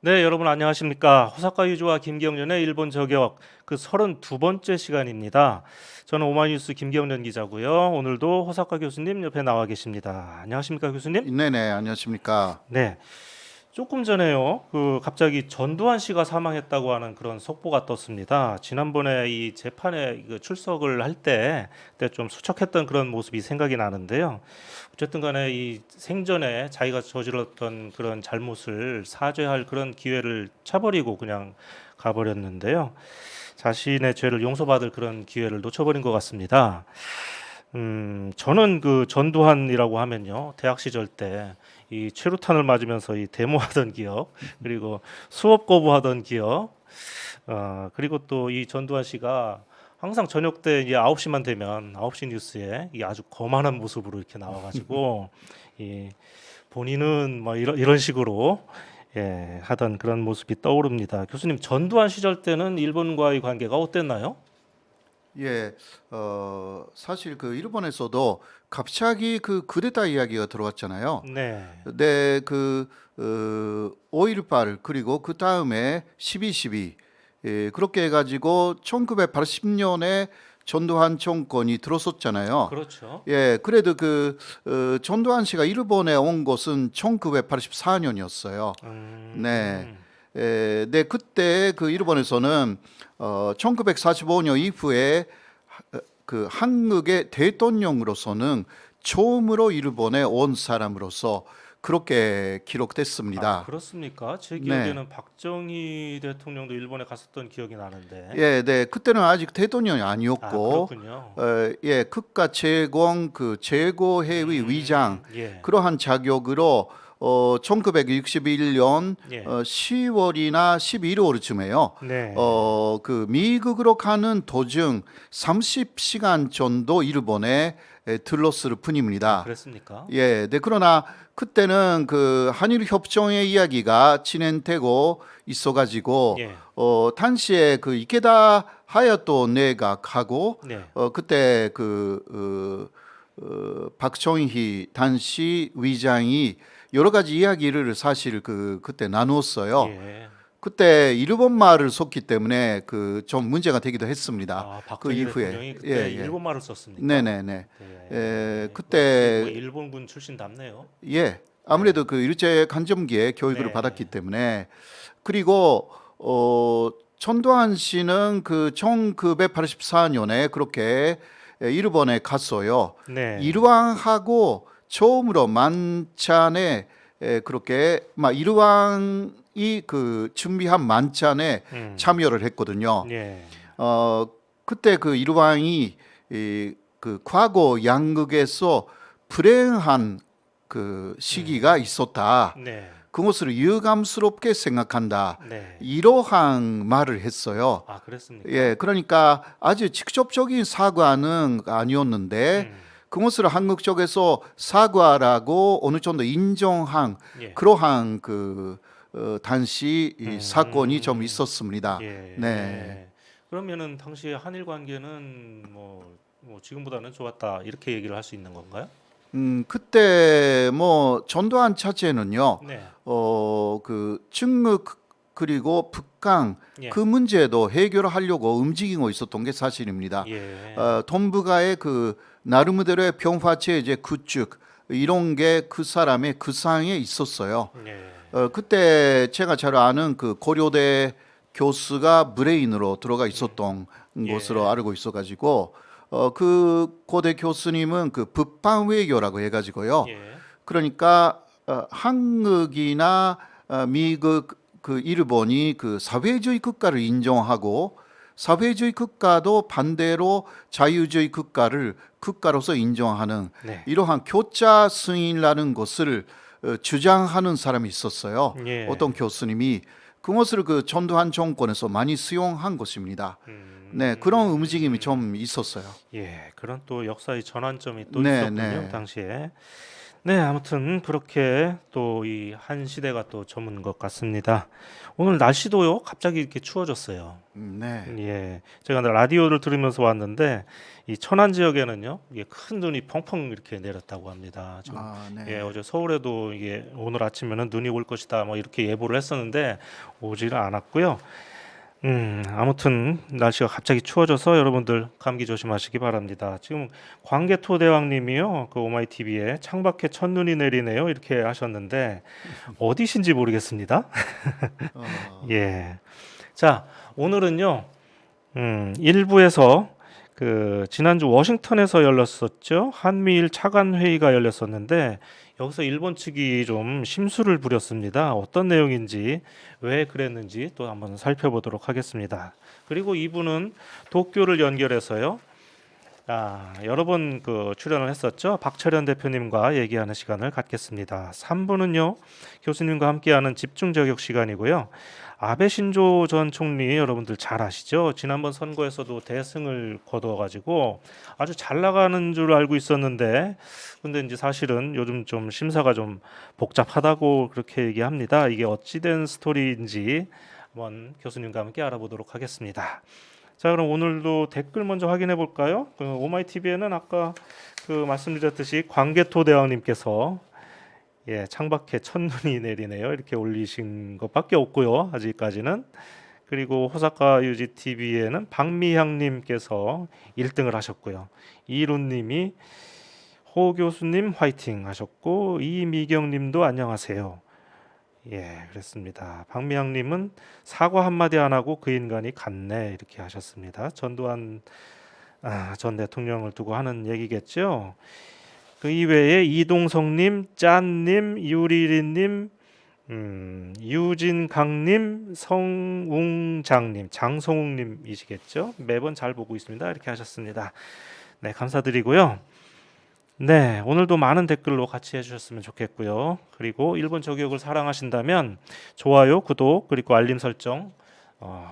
네, 여러분 안녕하십니까? 호사카 유주와 김경련의 일본 저격 그 32번째 시간입니다. 저는 오마이뉴스 김경련 기자고요. 오늘도 호사카 교수님 옆에 나와 계십니다. 안녕하십니까, 교수님? 네네, 안녕하십니까. 네. 조금 전에요. 갑자기 전두환 씨가 사망했다고 하는 그런 속보가 떴습니다. 지난번에 이 재판에 출석을 할 때 그때 좀 수척했던 그런 모습이 생각이 나는데요. 어쨌든 간에 이 생전에 자기가 저질렀던 그런 잘못을 사죄할 그런 기회를 차버리고 그냥 가버렸는데요. 자신의 죄를 용서받을 그런 기회를 놓쳐버린 것 같습니다. 저는 그 전두환이라고 하면요. 대학 시절 때 이 최루탄을 맞으면서 이 데모하던 기억, 그리고 수업 거부하던 기억, 그리고 또 이 전두환 씨가 항상 저녁 때 이제 9시만 되면 9시 뉴스에 이 아주 거만한 모습으로 이렇게 나와가지고 이 본인은 뭐 이런 식으로 하던 그런 모습이 떠오릅니다. 교수님, 전두환 시절 때는 일본과의 관계가 어땠나요? 예, 사실 그 일본에서도 갑자기 그 쿠데타 이야기가 들어왔잖아요. 네, 근데 5.18 그리고 그 다음에 12.12 그렇게 해가지고 1980년에 전두환 정권이 들어섰잖아요. 그렇죠. 예, 그래도 전두환 씨가 일본에 온 것은 1984년이었어요. 네. 음, 네, 그때 그 일본에서는 1945년 이후에 그 한국의 대통령으로서는 처음으로 일본에 온 사람으로서 그렇게 아, 기록됐습니다. 그렇습니까? 제 네. 기억에는 박정희 대통령도 일본에 갔었던 기억이 나는데. 예, 네. 그때는 아직 대통령이 아, 아니었고, 그렇군요. 예, 국가 최고 그 최고회의 위장 예, 그러한 자격으로 1961년 예, 10월이나 11월쯤에요. 네. 그 미국으로 가는 도중 30시간 정도 일본에 들렀을 아, 뿐입니다. 그랬습니까? 예, 네, 그러나 그때는 그 한일 협정의 이야기가 진행되고 있어가지고 예, 당시에 그 이케다 하야토 내각하고 네. 그때 박정희 당시 위장이 여러 가지 이야기를 사실 그때 나누었어요. 예. 그때 일본 말을 썼기 때문에 그 좀 문제가 되기도 했습니다. 아, 그 박정희 이후에 대통령이 예, 그때 예. 일본말을 썼습니까? 네네네. 역시 뭐 그때 일본군 출신답네요. 예, 네, 아무래도 그 일제 강점기에 교육을 받았기 네, 때문에 그리고 전두환 씨는 그 1984년에 그렇게 일본에 갔어요. 네. 일왕하고 처음으로 만찬에 그렇게 막 일왕이 그 준비한 만찬에 음, 참여를 했거든요. 예, 어 그때 그 일왕이 그 과거 양극에서 불행한 그 시기가 있었다. 네, 그것을 유감스럽게 생각한다. 네. 이러한 말을 했어요. 아, 그랬습니까? 예, 그러니까 아주 직접적인 사과는 아니었는데 음, 그것을 한국 쪽에서 사과라고 어느 정도 인정한 예, 그러한 당시 이 사건이 좀 음, 있었습니다. 네. 예. 그러면은 당시 한일 관계는 뭐 지금보다는 좋았다 이렇게 얘기를 할 수 있는 건가요? 그때 뭐 전두환 차제는요, 네, 그 중국 그리고 북한 그 예, 문제도 해결하려고 움직이고 있었던 게 사실입니다. 예, 동북아의 그 나름대로의 평화체제 구축 이런 게 그 사람의 그 상에 있었어요. 예, 그때 제가 잘 아는 그 고려대 교수가 브레인으로 들어가 있었던 것으로 예, 알고 있어가지고 그 고대 교수님은 그 북방 외교라고 해가지고요. 예, 그러니까 한국이나 미국 그 일본이 그 사회주의 국가를 인정하고 사회주의 국가도 반대로 자유주의 국가를 국가로서 인정하는 네, 이러한 교차 승인이라는 것을 주장하는 사람이 있었어요. 어떤 예, 교수님이 그것을 그 전두환 정권에서 많이 수용한 것입니다. 네, 그런 움직임이 음, 좀 있었어요. 예, 그런 또 역사의 전환점이 또 네, 있었군요, 네. 당시에. 네, 아무튼 그렇게 또 이 한 시대가 또 저문 것 같습니다. 오늘 날씨도요, 갑자기 이렇게 추워졌어요. 네. 예, 제가 라디오를 들으면서 왔는데 이 천안 지역에는요, 이게 큰 눈이 펑펑 이렇게 내렸다고 합니다. 지금 아, 예, 네. 어제 서울에도 이게 오늘 아침에는 눈이 올 것이다, 뭐 이렇게 예보를 했었는데 오지는 않았고요. 아무튼 날씨가 갑자기 추워져서 여러분들 감기 조심하시기 바랍니다. 지금 광개토대왕님이요, 그 오마이 TV에 창밖에 첫눈이 내리네요 이렇게 하셨는데 어디신지 모르겠습니다. 어, 예, 자 오늘은요, 일부에서 그 지난주 워싱턴에서 열렸었죠. 한미일 차관 회의가 열렸었는데 여기서 일본 측이 좀 심술을 부렸습니다. 어떤 내용인지 왜 그랬는지 또 한번 살펴보도록 하겠습니다. 그리고 이분은 도쿄를 연결해서요. 여러 번 그 출연을 했었죠. 박철현 대표님과 얘기하는 시간을 갖겠습니다. 3부는요. 교수님과 함께하는 집중 저격 시간이고요. 아베 신조 전 총리 여러분들 잘 아시죠? 지난번 선거에서도 대승을 거둬가지고 아주 잘 나가는 줄 알고 있었는데, 근데 이제 사실은 요즘 좀 심사가 좀 복잡하다고 그렇게 얘기합니다. 이게 어찌된 스토리인지 한번 교수님과 함께 알아보도록 하겠습니다. 자, 그럼 오늘도 댓글 먼저 확인해 볼까요? 그 오마이 TV에는 아까 그 말씀드렸듯이 광개토 대왕님께서 창밖에 첫눈이 내리네요 이렇게 올리신 것밖에 없고요 아직까지는. 그리고 호사카 유지 TV에는 박미향님께서 1등을 하셨고요. 이룬님이 호 교수님 화이팅 하셨고 이미경님도 안녕하세요. 예, 그랬습니다. 박미향님은 사과 한마디 안 하고 그 인간이 갔네 이렇게 하셨습니다. 전두환 전 대통령을 두고 하는 얘기겠죠. 그 이외에 이동성님, 짠님, 유리리님, 유진강님, 성웅장님, 장성웅님이시겠죠. 매번 잘 보고 있습니다. 이렇게 하셨습니다. 네, 감사드리고요. 네, 오늘도 많은 댓글로 같이 해주셨으면 좋겠고요. 그리고 일본 저격을 사랑하신다면 좋아요, 구독, 그리고 알림 설정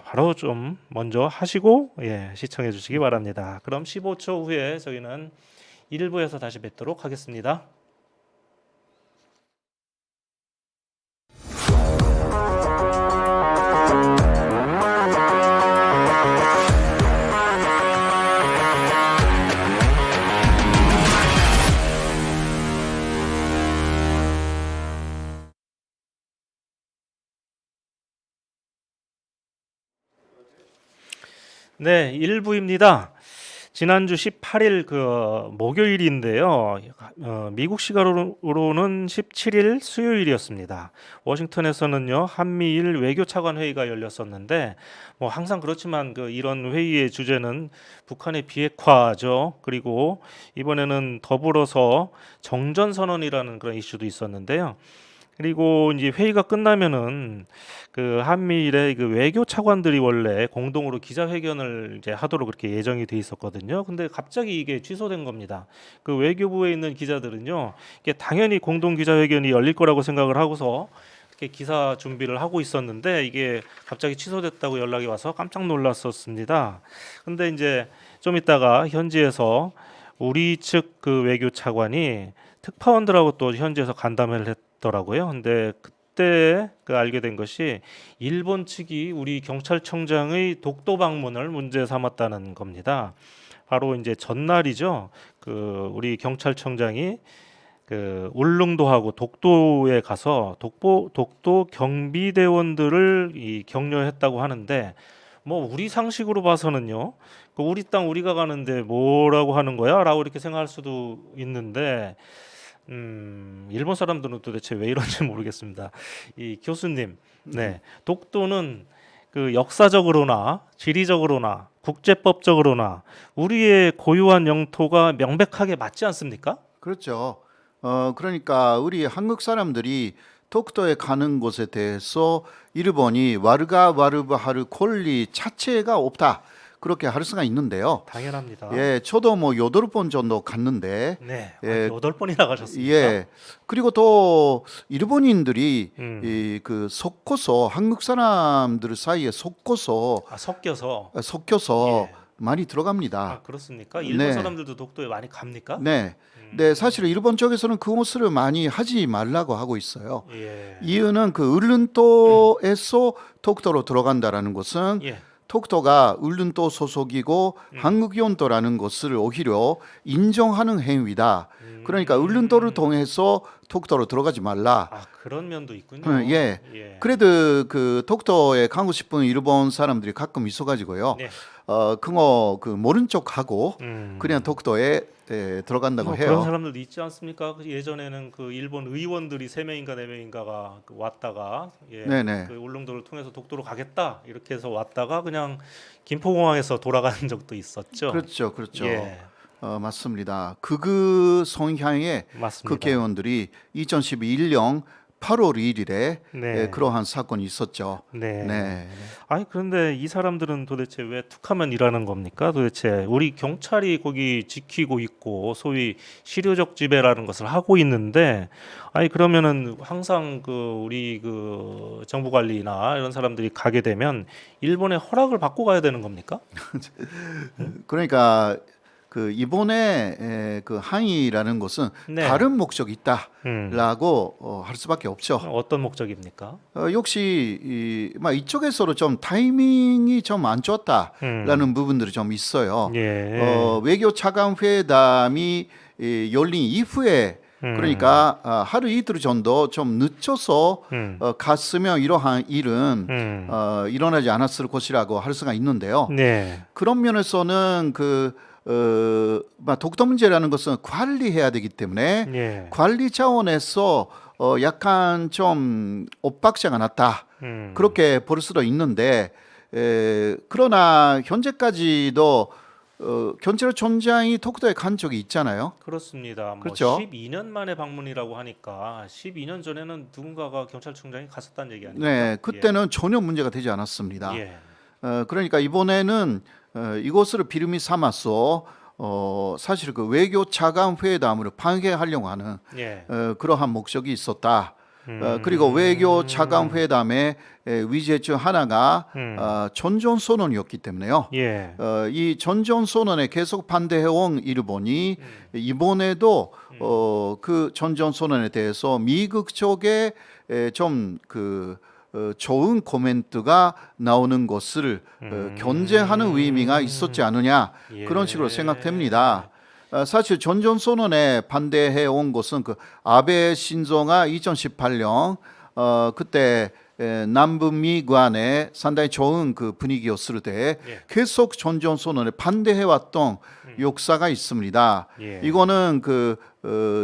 바로 좀 먼저 하시고 시청해 주시기 바랍니다. 그럼 15초 후에 저희는 1부에서 다시 뵙도록 하겠습니다. 네, 1부입니다. 지난주 18일 그 목요일인데요. 미국 시간으로는 17일 수요일이었습니다. 워싱턴에서는요 한미일 외교차관 회의가 열렸었는데 뭐 항상 그렇지만 그 이런 회의의 주제는 북한의 비핵화죠. 그리고 이번에는 더불어서 정전선언이라는 그런 이슈도 있었는데요. 그리고 이제 회의가 끝나면은 그 한미일의 그 외교 차관들이 원래 공동으로 기자회견을 이제 하도록 그렇게 예정이 돼 있었거든요. 근데 갑자기 이게 취소된 겁니다. 그 외교부에 있는 기자들은요, 이게 당연히 공동 기자회견이 열릴 거라고 생각을 하고서 이렇게 기사 준비를 하고 있었는데 이게 갑자기 취소됐다고 연락이 와서 깜짝 놀랐었습니다. 근데 이제 좀 있다가 현지에서 우리 측 그 외교 차관이 특파원들하고 또 현지에서 간담회를 했더라고요. 근데 그때 그 알게 된 것이 일본 측이 우리 경찰청장의 독도 방문을 문제 삼았다는 겁니다. 바로 이제 전날이죠. 그 우리 경찰청장이 그 울릉도하고 독도에 가서 독도 경비대원들을 이 격려했다고 하는데 뭐 우리 상식으로 봐서는요. 그 우리 땅 우리가 가는데 뭐라고 하는 거야라고 이렇게 생각할 수도 있는데 일본 사람들은 도대체 왜 이런지 모르겠습니다. 이 교수님, 네, 독도는 그 역사적으로나 지리적으로나 국제법적으로나 우리의 고유한 영토가 명백하게 맞지 않습니까? 그렇죠. 그러니까 우리 한국 사람들이 독도에 가는 곳에 대해서 일본이 와르가 와르바하르 권리 자체가 없다. 그렇게 할 수가 있는데요. 당연합니다. 예, 저도 뭐 8번 정도 갔는데 네, 예, 8번이나 가셨습니까? 예. 그리고 또 일본인들이 음. 이 그 섞어서 한국 사람들 사이에 섞어서 섞여서 섞여서 예. 많이 아, 들어갑니다. 그렇습니까? 일본 네. 사람들도 독도에 많이 갑니까? 네. 네, 사실 일본 쪽에서는 그것을 많이 하지 말라고 하고 있어요. 예. 이유는 그 울른도에서 독도로 들어간다라는 것은 예. 독도가 울른도 소속이고 한국연도라는 것을 오히려 인정하는 행위다. 그러니까 울른도를 통해서 독도로 들어가지 말라. 아, 그런 면도 있군요. 예. 예. 그래도 그 독도에 가고 싶은 일본 사람들이 가끔 있어가지고요. 네. 그거 그 모른 척하고 음. 그냥 독도에 들어간다고 뭐 해요. 그런 사람들도 있지 않습니까? 그 예전에는 그 일본 의원들이 3명인가 4명인가가 왔다가 예, 네네. 그 울릉도를 통해서 독도로 가겠다 이렇게 해서 왔다가 그냥 김포공항에서 돌아가는 적도 있었죠. 그렇죠, 그렇죠. 예, 맞습니다. 극우 성향의 맞습니다. 국회의원들이 2011년 8월 1일에 네. 그러한 사건이 있었죠. 네. 네. 아니 그런데 이 사람들은 도대체 왜 툭하면 일하는 겁니까? 도대체 우리 경찰이 거기 지키고 있고 소위 실효적 지배라는 것을 하고 있는데 아니 그러면은 항상 그 우리 그 정부 관리나 이런 사람들이 가게 되면 일본의 허락을 받고 가야 되는 겁니까? 그러니까 그 이번에 그 항의라는 것은 네. 다른 목적이 음. 있다라고 할 수밖에 없죠. 어떤 목적입니까? 역시 이쪽에서도 좀 타이밍이 좀 안 좋았다라는 부분들이 좀 있어요. 예. 외교 차관 회담이 열린 이후에 그러니까 하루 이틀 정도 좀 늦춰서 갔으면 이러한 일은 일어나지 않았을 것이라고 할 수가 있는데요. 네. 그런 면에서는 독도 문제라는 것은 관리해야 되기 때문에 예. 관리 차원에서 약간 좀 엇박자가 났다. 그렇게 볼 수도 있는데 그러나 현재까지도 경찰청장이 독도에 간 적이 있잖아요. 그렇습니다. 뭐 그렇죠. 12년 만에 방문이라고 하니까 12년 전에는 누군가가 경찰청장이 갔었다는 얘기 아닙니까? 네, 그때는 전혀 문제가 되지 않았습니다. 예. 그러니까 이번에는 이것을 비름이 삼아서 사실 그 외교 차관 회담을 방해하려고 하는 예. 그러한 목적이 있었다. 그리고 외교 차관 회담의 위제 중 하나가 전전 선언이었기 때문에요. 예. 이 전전 선언에 계속 반대해온 일본이 이번에도 그 전전 선언에 대해서 미국 쪽에 좀그 좋은 코멘트가 나오는 것을 견제하는 의미가 있었지 않느냐 그런 식으로 생각됩니다. 사실 전전 선언에 반대해 온 것은 그 아베 신조가 2018년 그때 남북미 간에 상당히 좋은 그 분위기였을 때 계속 전전 선언에 반대해 왔던 역사가 있습니다. 예. 이거는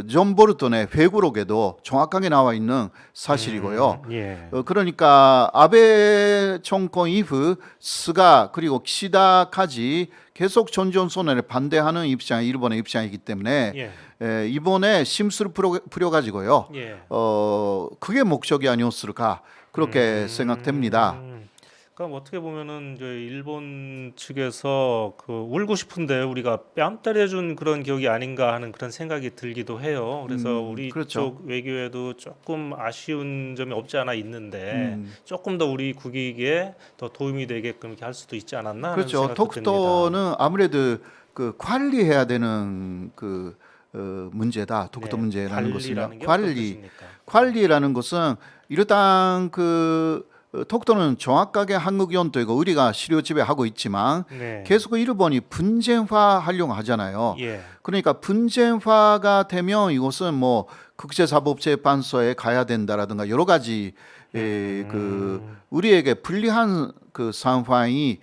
존 볼턴의 회고록에도 정확하게 나와 있는 사실이고요. 예. 그러니까 아베 정권 이후 스가 그리고 키시다까지 계속 전전 선언에 반대하는 입장, 일본의 입장이기 때문에 예. 이번에 심술을 부려가지고요. 예. 그게 목적이 아니었을까 그렇게 생각됩니다. 그러니까 어떻게 보면은 이제 일본 측에서 그 울고 싶은데 우리가 뺨 때려준 그런 기억이 아닌가 하는 그런 생각이 들기도 해요. 그래서 우리 그렇죠. 쪽 외교에도 조금 아쉬운 점이 없지 않아 있는데 조금 더 우리 국익에 더 도움이 되게끔 이렇게 할 수도 있지 않았나 하는 그렇죠. 생각도 듭니다. 독도는 아무래도 그 관리해야 되는 문제다. 독도 네, 문제라는 관리라는 것은요. 게 어떤 뜻입니까? 관리라는 것은 일단 독도는 정확하게 한국 영토이고 우리가 실효 지배하고 있지만 네. 계속 일본이 분쟁화하려고 하잖아요. 예. 그러니까 분쟁화가 되면 이것은 뭐 국제사법재판소에 가야 된다라든가 여러 가지 우리에게 불리한 그 상황이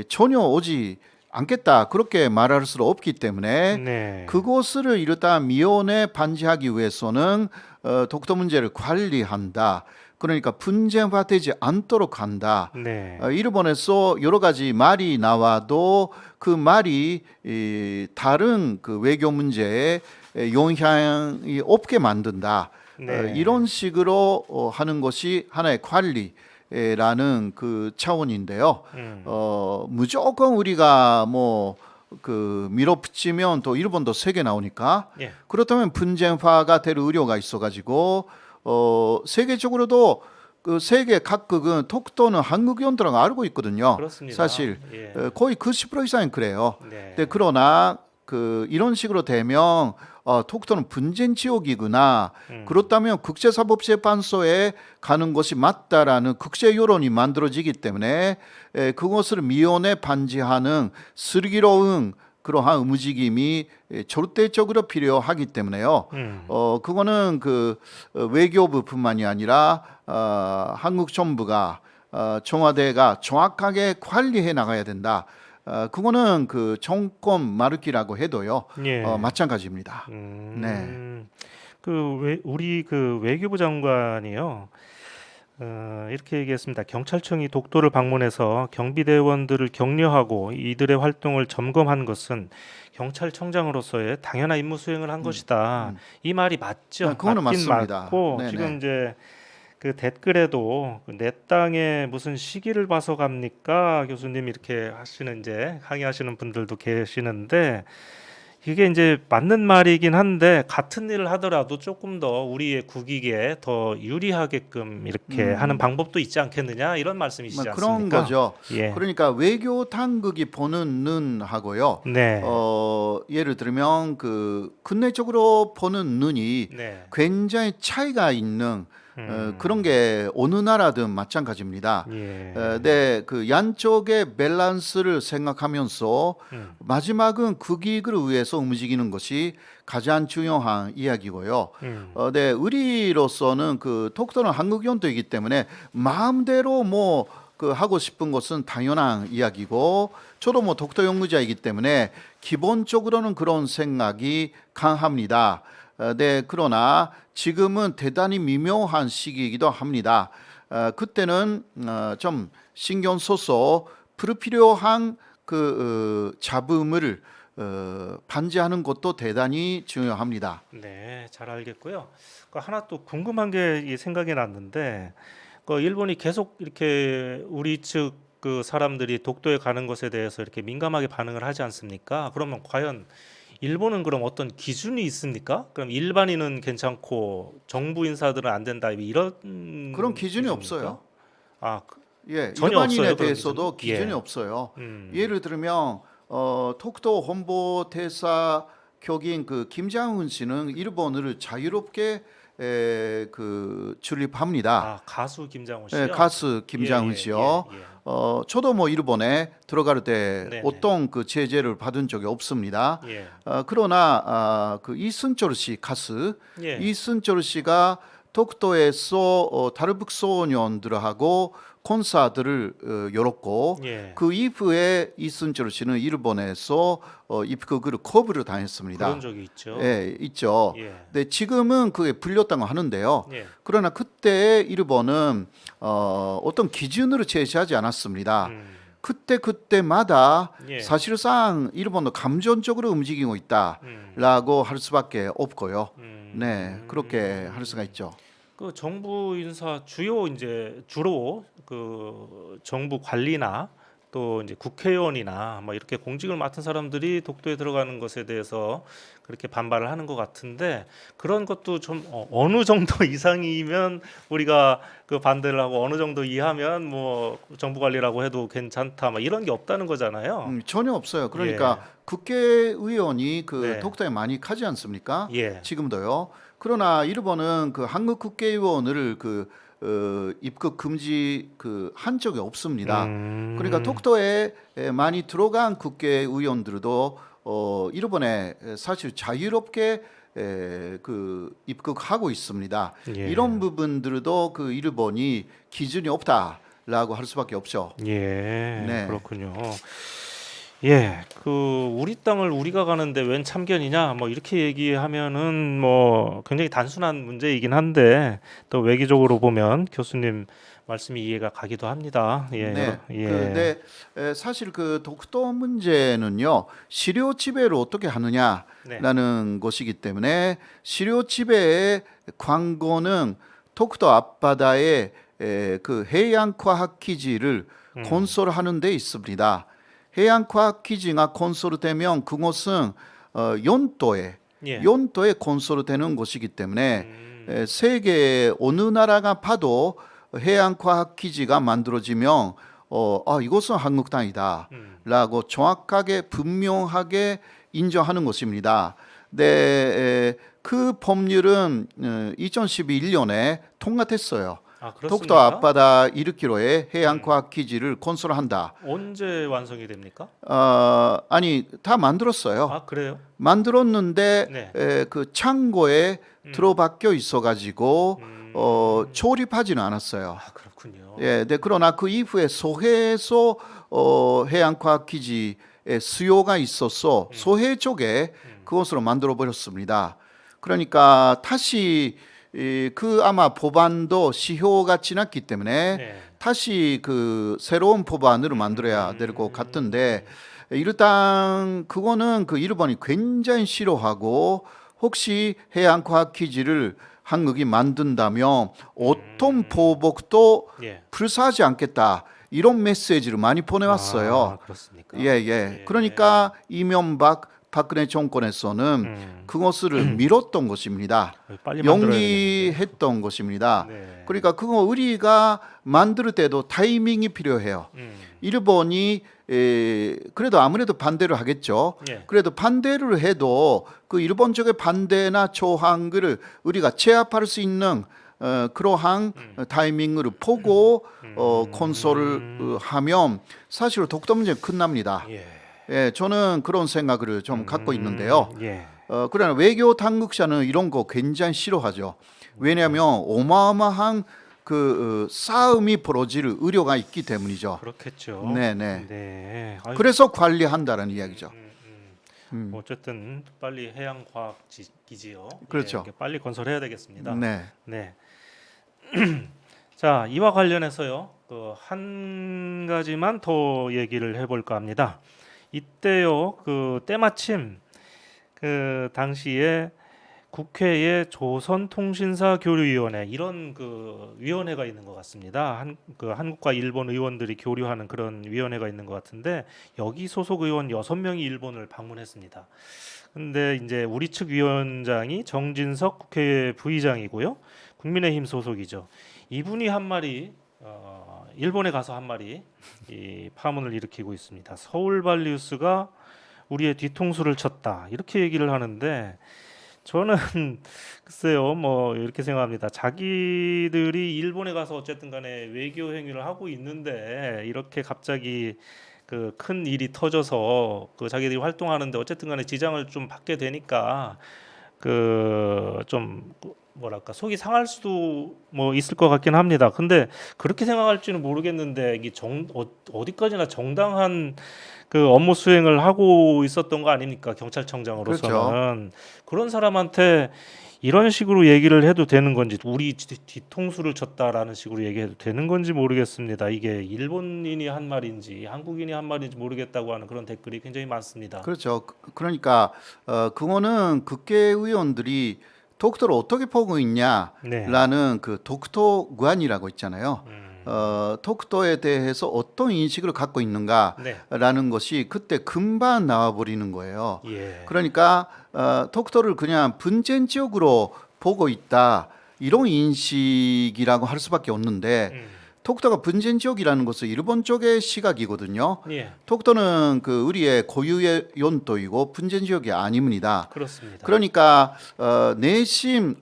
전혀 오지 않겠다 그렇게 말할 수 없기 때문에 네. 그것을 일단 미연에 반지하기 위해서는 독도 문제를 관리한다. 그러니까 분쟁화되지 않도록 한다. 네. 일본에서 여러 가지 말이 나와도 그 말이 다른 그 외교 문제에 영향이 없게 만든다. 네. 이런 식으로 하는 것이 하나의 관리라는 그 차원인데요. 무조건 우리가 밀어붙이면 또 일본도 세게 나오니까 예. 그렇다면 분쟁화가 될 우려가 있어가지고 세계적으로도 그 세계 각국은 톡도는 한국 연도라고 알고 있거든요. 그렇습니다. 사실 예. 거의 90% 이상은 그래요. 네. 근데 그러나 그 이런 식으로 되면 톡도는 분쟁 지역이구나. 그렇다면 국제사법재판소에 가는 것이 맞다라는 국제 여론이 만들어지기 때문에 그것을 미연에 반지하는 슬기로운 그러한 움직임이 절대적으로 필요하기 때문에요. 그거는 그 외교부뿐만이 아니라 한국 정부가 청와대가 정확하게 관리해 나가야 된다. 그거는 그 정권 말기라고 해도요. 예. 마찬가지입니다. 네. 우리 그 외교부 장관이요. 이렇게 얘기했습니다. 경찰청이 독도를 방문해서 경비대원들을 격려하고 이들의 활동을 점검한 것은 경찰청장으로서의 당연한 임무 수행을 한 것이다. 이 말이 맞죠? 네, 그거는 맞긴 맞습니다. 맞고 네네. 지금 이제 그 댓글에도 내 땅에 무슨 시기를 봐서 갑니까? 교수님 이렇게 하시는 이제 항의하시는 분들도 계시는데 이게 이제 맞는 말이긴 한데 같은 일을 하더라도 조금 더 우리의 국익에 더 유리하게끔 이렇게 하는 방법도 있지 않겠느냐 이런 말씀이시지 그런 않습니까? 거죠. 예. 그러니까 외교 당국이 보는 눈하고요. 네. 예를 들면 그 국내적으로 보는 눈이 네. 굉장히 차이가 있는 그런 게 어느 나라든 마찬가지입니다. 예. 네, 그 양쪽의 밸런스를 생각하면서 마지막은 국익을 위해서 움직이는 것이 가장 중요한 이야기고요. 네, 우리로서는 그 톡도는 한국 연도이기 때문에 마음대로 뭐 그 하고 싶은 것은 당연한 이야기고 저도 뭐 독도 연구자이기 때문에 기본적으로는 그런 생각이 강합니다. 네, 그러나 지금은 대단히 미묘한 시기이기도 합니다. 그때는 좀 신경 써서 불필요한 그 잡음을 반지하는 것도 대단히 중요합니다. 네, 잘 알겠고요. 하나 또 궁금한 게 생각이 났는데, 일본이 계속 이렇게 우리 측 그 사람들이 독도에 가는 것에 대해서 이렇게 민감하게 반응을 하지 않습니까? 그러면 과연 일본은 그럼 어떤 기준이 있습니까? 그럼 일반인은 괜찮고 정부 인사들은 안 된다 이런 그런 기준이 기준입니까? 없어요. 아, 예, 전혀 일반인에 없어요, 그런 대해서도 기준은? 기준이 예. 없어요. 음. 예를 들면 톡도 홍보대사 격인 그 김장훈 씨는 일본어를 자유롭게 그 출입합니다. 가수 김장호 예, 씨요? 가수 김장훈 씨요. 예. 저도 뭐 일본에 들어갈 때 네네. 어떤 그 제재를 받은 적이 없습니다. 예. 그러나 그 이순철 씨 가수 예. 이순철 씨가 독도에서 다르북 소년들하고 콘서트를 열었고 예. 그 이후에 이순철 씨는 일본에서 입국을 거부를 당했습니다. 그런 적이 있죠. 예, 있죠. 예. 근데 지금은 그게 불렸다고 하는데요. 예. 그러나 그때 일본은 어떤 기준으로 제시하지 않았습니다. 그때마다 예. 사실상 일본도 감정적으로 움직이고 있다라고 할 수밖에 없고요. 네, 그렇게 할 수가 있죠. 그 정부 인사 주로 그 정부 관리나 또 이제 국회의원이나 뭐 이렇게 공직을 맡은 사람들이 독도에 들어가는 것에 대해서 그렇게 반발을 하는 것 같은데 그런 것도 좀 어느 정도 이상이면 우리가 그 반대를 하고 어느 정도 이하면 뭐 정부 관리라고 해도 괜찮다 막 이런 게 없다는 거잖아요. 전혀 없어요. 그러니까 국회의원이 그 네. 독도에 많이 가지 않습니까? 예. 지금도요. 그러나 일본은 그 한국 국회의원을 그 입국 금지 그 한 적이 없습니다. 그러니까 독도에 많이 들어간 국회의원들도 일본에 사실 자유롭게 그 입국하고 있습니다. 예. 이런 부분들도 그 일본이 기준이 없다라고 할 수밖에 없죠. 예. 네. 그렇군요. 예, 우리 땅을 우리가 가는데 웬 참견이냐, 뭐 이렇게 얘기하면은 뭐 굉장히 단순한 문제이긴 한데 또 외교적으로 보면 교수님 말씀이 이해가 가기도 합니다. 예, 네. 예. 근데 사실 그 독도 문제는요 시료 지배를 어떻게 하느냐라는 것이기 때문에 시료 지배의 광고는 독도 앞바다에 그 해양과학기지를 건설하는 데 있습니다. 해양과학기지가 건설되면 그것은 연도에 건설되는 것이기 때문에 세계 어느 나라가 봐도 해양과학기지가 만들어지면 이것은 한국 땅이다라고 정확하게 분명하게 인정하는 것입니다. 네, 그 법률은 2011년에 통과됐어요. 아, 독도 그렇습니까? 앞바다 1km에 해양과학기지를 건설한다. 언제 완성이 됩니까? 아니 다 만들었어요. 아, 그래요? 만들었는데 네. 그 창고에 들어박혀 있어가지고 음. 조립하지는 않았어요. 아, 그렇군요. 예, 네, 그러나 그 이후에 소해에서 해양과학기지의 수요가 있어서 소해 쪽에 그것으로 만들어 버렸습니다. 그러니까 다시 그 아마 법안도 시효가 지났기 때문에 네. 다시 그 새로운 법안으로 만들어야 될 것 같은데 일단 그거는 그 일본이 굉장히 싫어하고 혹시 해양과학기지를 한국이 만든다면 어떤 보복도 예. 불사하지 않겠다 이런 메시지를 많이 보내왔어요. 아, 그렇습니까? 예, 예. 예. 그러니까 이명박 박근혜 정권에서는 그것을 밀었던 것입니다. 빨리 만들어야 되겠는데. 연기했던 것입니다. 네. 그러니까 그거 우리가 만들 때도 타이밍이 필요해요. 일본이 그래도 아무래도 반대를 하겠죠. 예. 그래도 반대를 해도 그 일본 쪽의 반대나 조항을 우리가 제압할 수 있는 그러한 타이밍을 보고 건설을 하면 사실 독도 문제 끝납니다. 예. 예, 저는 그런 생각을 좀 갖고 있는데요. 예. 그러나 외교 당국자는 이런 거 굉장히 싫어하죠. 왜냐하면 어마어마한 그 싸움이 벌어질 우려가 있기 때문이죠. 그렇겠죠. 네, 네. 네. 아유, 그래서 관리한다는 이야기죠. 어쨌든 빨리 해양과학 기지요. 그렇죠. 예, 이게 빨리 건설해야 되겠습니다. 네. 네. 자, 이와 관련해서요. 그 한 가지만 더 얘기를 해볼까 합니다. 이때요. 그 때마침 그 당시에 국회에 조선통신사 교류위원회 이런 그 위원회가 있는 것 같습니다. 그 한국과 일본 의원들이 교류하는 그런 위원회가 있는 것 같은데 여기 소속 의원 6명이 일본을 방문했습니다. 근데 이제 우리 측 위원장이 정진석 국회 부의장이고요. 국민의힘 소속이죠. 이분이 한 말이 일본에 가서 한 말이 이 파문을 일으키고 있습니다. 서울발리우스가 우리의 뒤통수를 쳤다 이렇게 얘기를 하는데 저는 글쎄요 뭐 이렇게 생각합니다. 자기들이 일본에 가서 어쨌든 간에 외교 행위를 하고 있는데 이렇게 갑자기 그 큰 일이 터져서 그 자기들이 활동하는데 어쨌든 간에 지장을 좀 받게 되니까 그 좀 뭐랄까 속이 상할 수도 뭐 있을 것 같긴 합니다. 근데 그렇게 생각할지는 모르겠는데 이게 어디까지나 정당한 그 업무 수행을 하고 있었던 거 아닙니까? 경찰청장으로서는 그런 사람한테 이런 식으로 얘기를 해도 되는 건지 우리 뒤통수를 쳤다라는 식으로 얘기해도 되는 건지 모르겠습니다. 이게 일본인이 한 말인지 한국인이 한 말인지 모르겠다고 하는 그런 댓글이 굉장히 많습니다. 그렇죠. 그러니까 그거는 국회의원들이 독도를 어떻게 보고 네. 있냐라는 그 독도관이라고 있잖아요. 독도에 대해서 어떤 인식을 갖고 있는가라는 네. 것이 그때 금방 나와 버리는 거예요. 예. 그러니까 독도를 그냥 분쟁 지역으로 보고 있다 이런 인식이라고 할 수밖에 없는데 독도가 분쟁 지역이라는 것은 일본 쪽의 시각이거든요. 예. 독도는 그 우리의 고유의 연도이고 분쟁 지역이 아닙니다. 그렇습니다. 그러니까 내심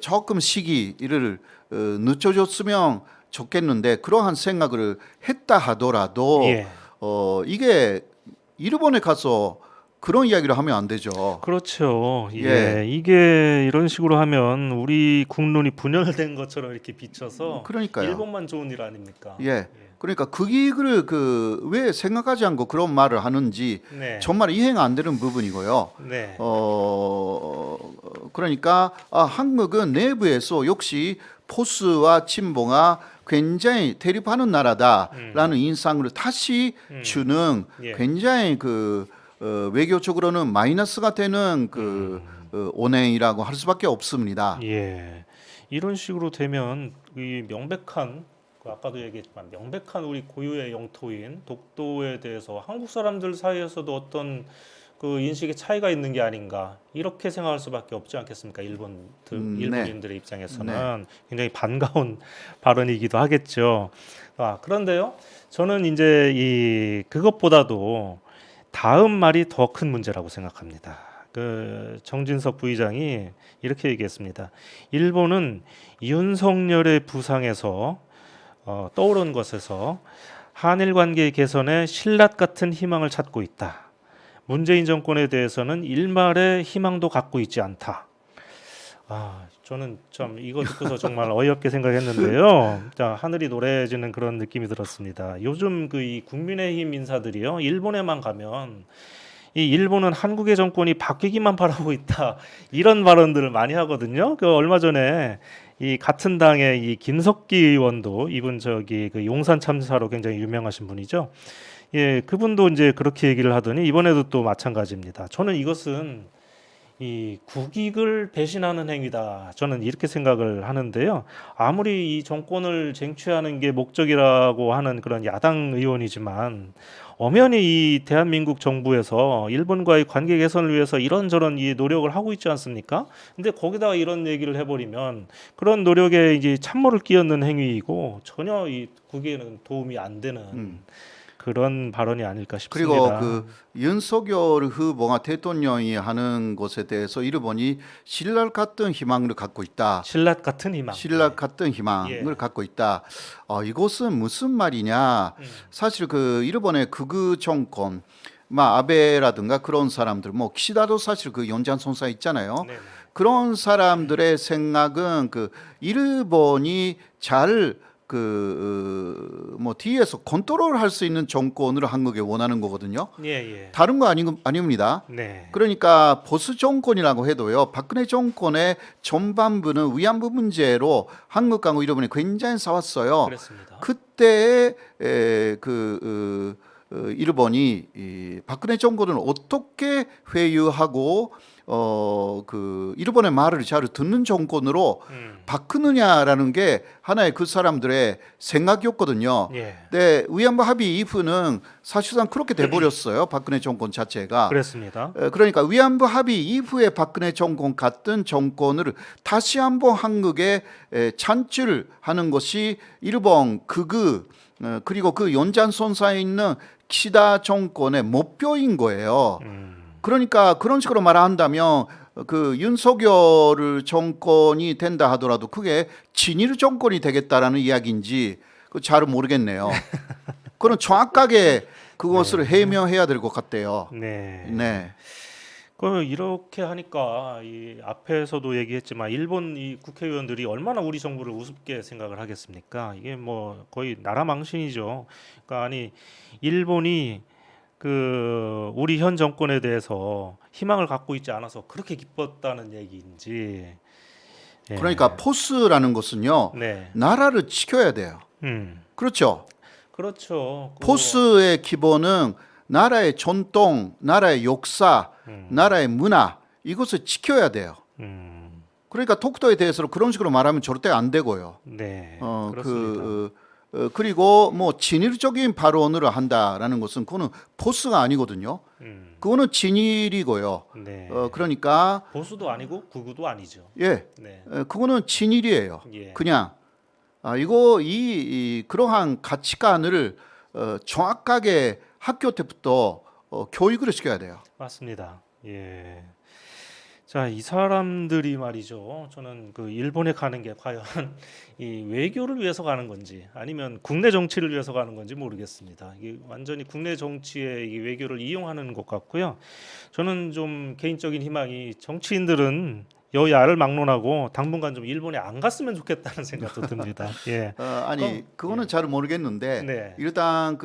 조금 시기를 늦춰줬으면 좋겠는데 그러한 생각을 했다 하더라도 예. 이게 일본에 가서 그런 이야기를 하면 안 되죠. 그렇죠. 예. 예. 이게 이런 식으로 하면 우리 국론이 분열된 것처럼 이렇게 비춰서 그러니까요. 일본만 좋은 일 아닙니까? 예. 그러니까 그 기를 왜 생각하지 않고 그런 말을 하는지 네. 정말 이해가 안 되는 부분이고요. 네. 그러니까 한국은 내부에서 역시 포스와 친보가 굉장히 대립하는 나라다라는 인상을 다시 주는 예. 굉장히 외교적으로는 마이너스가 되는 언행이라고 할 수밖에 없습니다. 예. 이런 식으로 되면 이 명백한 아까도 얘기했지만 명백한 우리 고유의 영토인 독도에 대해서 한국 사람들 사이에서도 어떤 그 인식의 차이가 있는 게 아닌가 이렇게 생각할 수밖에 없지 않겠습니까? 네. 일본인들의 입장에서는 굉장히 반가운 발언이기도 하겠죠. 그런데요, 저는 이제 그것보다도 다음 말이 더 큰 문제라고 생각합니다. 그 정진석 부의장이 이렇게 얘기했습니다. 일본은 윤석열의 부상에서 떠오른 것에서 한일 관계 개선에 신라 같은 희망을 찾고 있다. 문재인 정권에 대해서는 일말의 희망도 갖고 있지 않다. 저는 참 이거 듣고서 정말 어이없게 생각했는데요. 자, 하늘이 노래지는 그런 느낌이 들었습니다. 요즘 이 국민의힘 인사들이요, 일본에만 가면 이 일본은 한국의 정권이 바뀌기만 바라고 있다 이런 발언들을 많이 하거든요. 그 얼마 전에 이 같은 당의 이 김석기 의원도 이분 그 용산 참사로 굉장히 유명하신 분이죠. 예, 그분도 이제 그렇게 얘기를 하더니 이번에도 또 마찬가지입니다. 저는 이것은 이 국익을 배신하는 행위다. 저는 이렇게 생각을 하는데요. 아무리 이 정권을 쟁취하는 게 목적이라고 하는 그런 야당 의원이지만 엄연히 이 대한민국 정부에서 일본과의 관계 개선을 위해서 이런저런 이 노력을 하고 있지 않습니까? 근데 거기다가 이런 얘기를 해버리면 그런 노력에 이제 찬물을 끼얹는 행위이고 전혀 이 국익에는 도움이 안 되는 그런 발언이 아닐까 싶습니다. 그리고 그 윤석열 후보가 대통령이 하는 것에 대해서 일본이 신라 같은 희망을 갖고 있다. 신라 같은 희망. 신라 같은 희망을 갖고 있다. 이것은 무슨 말이냐? 사실 그 일본의 극우 정권, 아베라든가 그런 사람들, 키시다도 사실 그 연장선상 있잖아요. 네네. 그런 사람들의 생각은 그 일본이 잘 뒤에서 컨트롤할 수 있는 정권을 한국에 원하는 거거든요. 예. 다른 거 아닙니다. 네. 그러니까 보수 정권이라고 해도요, 박근혜 정권의 전반부는 위안부 문제로 한국하고 일본이 굉장히 싸웠어요. 그렇습니다. 그때 일본이 이 박근혜 정권을 어떻게 회유하고 일본의 말을 잘 듣는 정권으로 바꾸느냐라는 게 하나의 그 사람들의 생각이었거든요. 예. 근데 위안부 합의 이후는 사실상 그렇게 돼버렸어요. 박근혜 정권 자체가. 그렇습니다. 그러니까 위안부 합의 이후에 박근혜 정권 같은 정권을 다시 한번 한국에 창출하는 것이 일본 극우 그리고 그 연장선상에 있는 키시다 정권의 목표인 거예요. 그러니까 그런 식으로 말한다면 그 윤석열 정권이 된다 하더라도 그게 진일 정권이 되겠다라는 이야기인지 잘 모르겠네요. 그건 정확하게 그것을 해명해야 될 것 같대요. 네. 이렇게 하니까 이 앞에서도 얘기했지만 일본 이 국회의원들이 얼마나 우리 정부를 우습게 생각을 하겠습니까? 이게 거의 나라 망신이죠. 그러니까 일본이 우리 현 정권에 대해서 희망을 갖고 있지 않아서 그렇게 기뻤다는 얘기인지. 예. 그러니까 포스라는 것은요, 네. 나라를 지켜야 돼요. 그렇죠. 그렇죠. 포스의 기본은 나라의 전통, 나라의 역사, 나라의 문화 이것을 지켜야 돼요. 그러니까 독도에 대해서 그런 식으로 말하면 절대 안 되고요. 네. 그렇습니다. 그리고 진일적인 발언을 한다라는 것은 그거는 포스가 아니거든요. 그거는 진일이고요. 네. 그러니까 보수도 아니고 극우도 아니죠. 예, 네. 그거는 진일이에요. 예. 그냥 그러한 가치관을 정확하게 학교 때부터 교육을 시켜야 돼요. 맞습니다. 예. 자, 이 사람들이 말이죠. 저는 일본에 가는 게 과연 이 외교를 위해서 가는 건지 아니면 국내 정치를 위해서 가는 건지 모르겠습니다. 이게 완전히 국내 정치에 이 외교를 이용하는 것 같고요. 저는 좀 개인적인 희망이 정치인들은 여야를 막론하고 당분간 좀 일본에 안 갔으면 좋겠다는 생각도 듭니다. 예. 그거는 잘 모르겠는데 네. 일단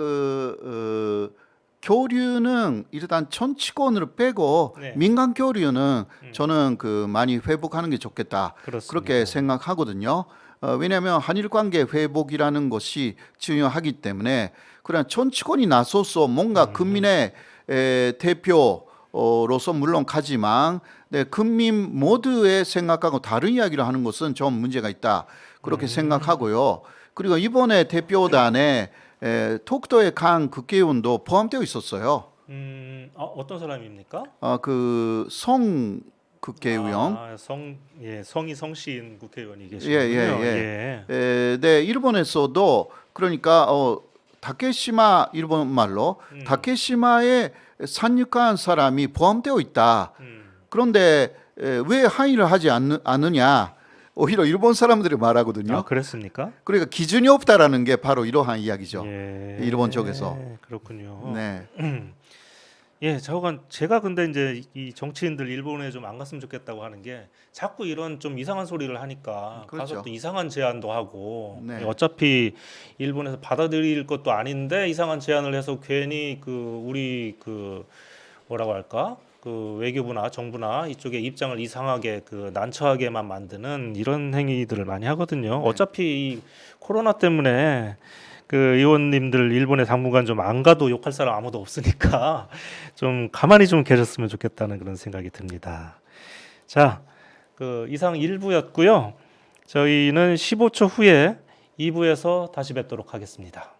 교류는 일단 정치권으로 빼고 네. 민간 교류는 저는 많이 회복하는 게 좋겠다. 그렇습니다. 그렇게 생각하거든요. 왜냐하면 한일 관계 회복이라는 것이 중요하기 때문에 그냥 정치권이 나서서 뭔가 국민의 대표로서 물론 가지만 국민 모두의 생각하고 다른 이야기를 하는 것은 좀 문제가 있다. 그렇게 생각하고요. 그리고 이번에 대표단에 독도의 강 국회의원도 포함되어 있었어요. 어떤 사람입니까? 송 국회의원. 성이 성씨인 국회의원이 예, 계시군요. 예, 예. 네, 일본에서도 그러니까 다케시마 일본 말로 다케시마에 산육한 사람이 포함되어 있다. 그런데 왜 항의를 하지 않느냐? 오히려 일본 사람들이 말하거든요. 그랬습니까? 그러니까 기준이 없다라는 게 바로 이러한 이야기죠. 예, 일본 쪽에서. 그렇군요. 네. 예, 제가 근데 이제 이 정치인들 일본에 좀 안 갔으면 좋겠다고 하는 게 자꾸 이런 좀 이상한 소리를 하니까 그렇죠. 가서 또 이상한 제안도 하고 네. 어차피 일본에서 받아들일 것도 아닌데 이상한 제안을 해서 괜히 우리 뭐라고 할까? 외교부나 정부나 이쪽의 입장을 이상하게 난처하게만 만드는 이런 행위들을 많이 하거든요. 네. 어차피 이 코로나 때문에 의원님들 일본에 당분간 좀 안 가도 욕할 사람 아무도 없으니까 좀 가만히 좀 계셨으면 좋겠다는 그런 생각이 듭니다. 자, 이상 1부였고요. 저희는 15초 후에 2부에서 다시 뵙도록 하겠습니다.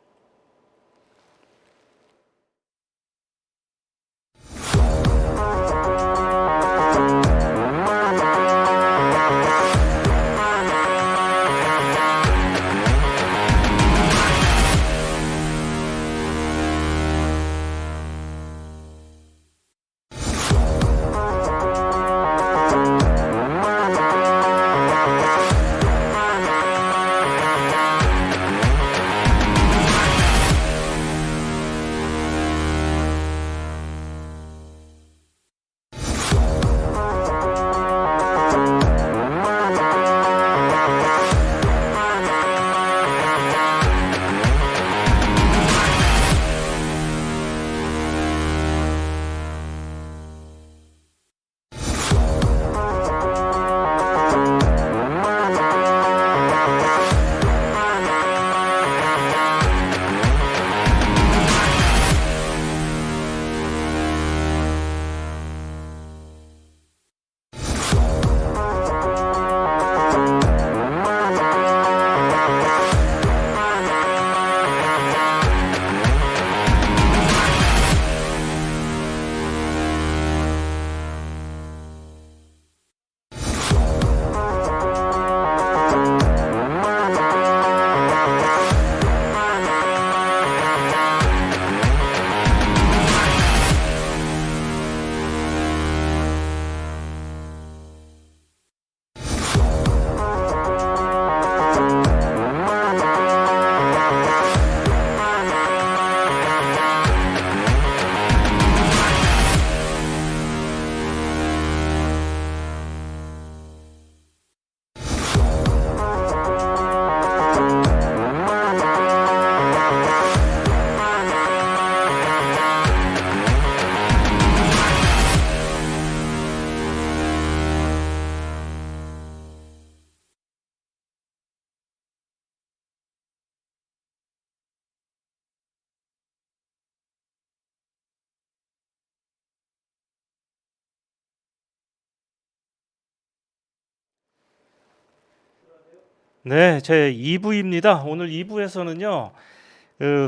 네, 제 2부입니다. 오늘 2부에서는요,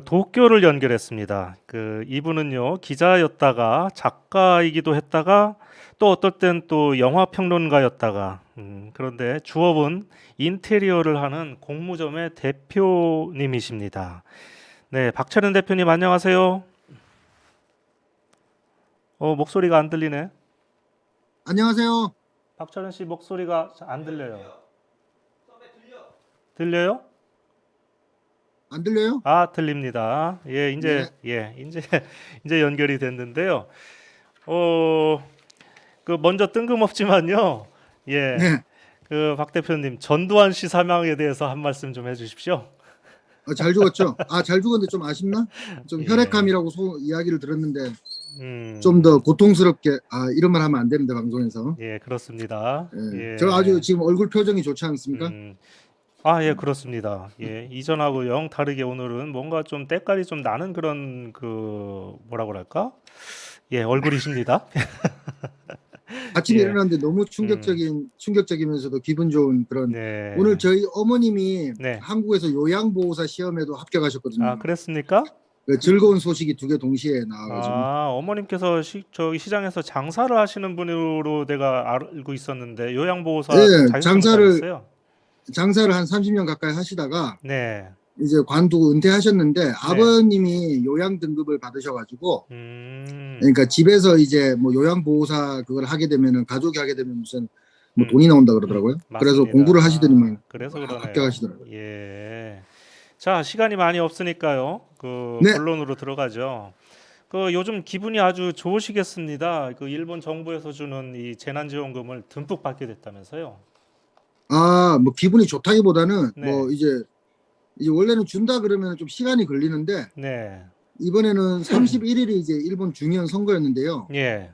도쿄를 연결했습니다. 이분은요, 기자였다가 작가이기도 했다가 또 어떨 땐 또 영화 평론가였다가 그런데 주업은 인테리어를 하는 공무점의 대표님이십니다. 네, 박철현 대표님 안녕하세요. 목소리가 안 들리네. 안녕하세요. 박철현 씨 목소리가 안 들려요. 들려요? 안 들려요? 들립니다. 예, 네. 이제 연결이 됐는데요. 먼저 뜬금없지만요. 예. 네. 박 대표님 전두환 씨 사망에 대해서 한 말씀 좀 해주십시오. 잘 죽었죠? 잘 죽었는데 좀 아쉽나? 좀 예. 혈액암이라고 이야기를 들었는데 음, 좀 더 고통스럽게 이런 말 하면 안 되는데 방송에서. 예, 그렇습니다. 예. 예. 저 아주 지금 얼굴 표정이 좋지 않습니까? 예, 그렇습니다. 예, 이전하고 영 다르게 오늘은 뭔가 좀 때깔이 좀 나는 그런 뭐라고 할까? 예, 얼굴이십니다. 아침에 예. 일어났는데 너무 충격적이면서도 기분 좋은 그런. 네. 오늘 저희 어머님이 네. 한국에서 요양보호사 시험에도 합격하셨거든요. 그랬습니까? 그 즐거운 소식이 두 개 동시에 나와가지고. 아, 어머님께서 저기 시장에서 장사를 하시는 분으로 내가 알고 있었는데 요양보호사 예, 자격증을 따셨어요? 장사를 한 30년 가까이 하시다가 네, 이제 관두고 은퇴하셨는데 네. 아버님이 요양 등급을 받으셔가지고 음, 그러니까 집에서 이제 뭐 요양보호사 그걸 하게 되면은 가족이 하게 되면 무슨 뭐 음, 돈이 나온다 그러더라고요. 그래서 맞습니다. 공부를 하시더니만 그래서 그러네요. 합격하시더라고요. 예. 자, 시간이 많이 없으니까요. 그 네. 본론으로 들어가죠. 그 요즘 기분이 아주 좋으시겠습니다. 그 일본 정부에서 주는 이 재난지원금을 듬뿍 받게 됐다면서요. 아, 뭐 기분이 좋다기보다는 네, 뭐 이제 원래는 준다 그러면 좀 시간이 걸리는데 네, 이번에는 31일이 이제 일본 중의원 선거였는데요. 예,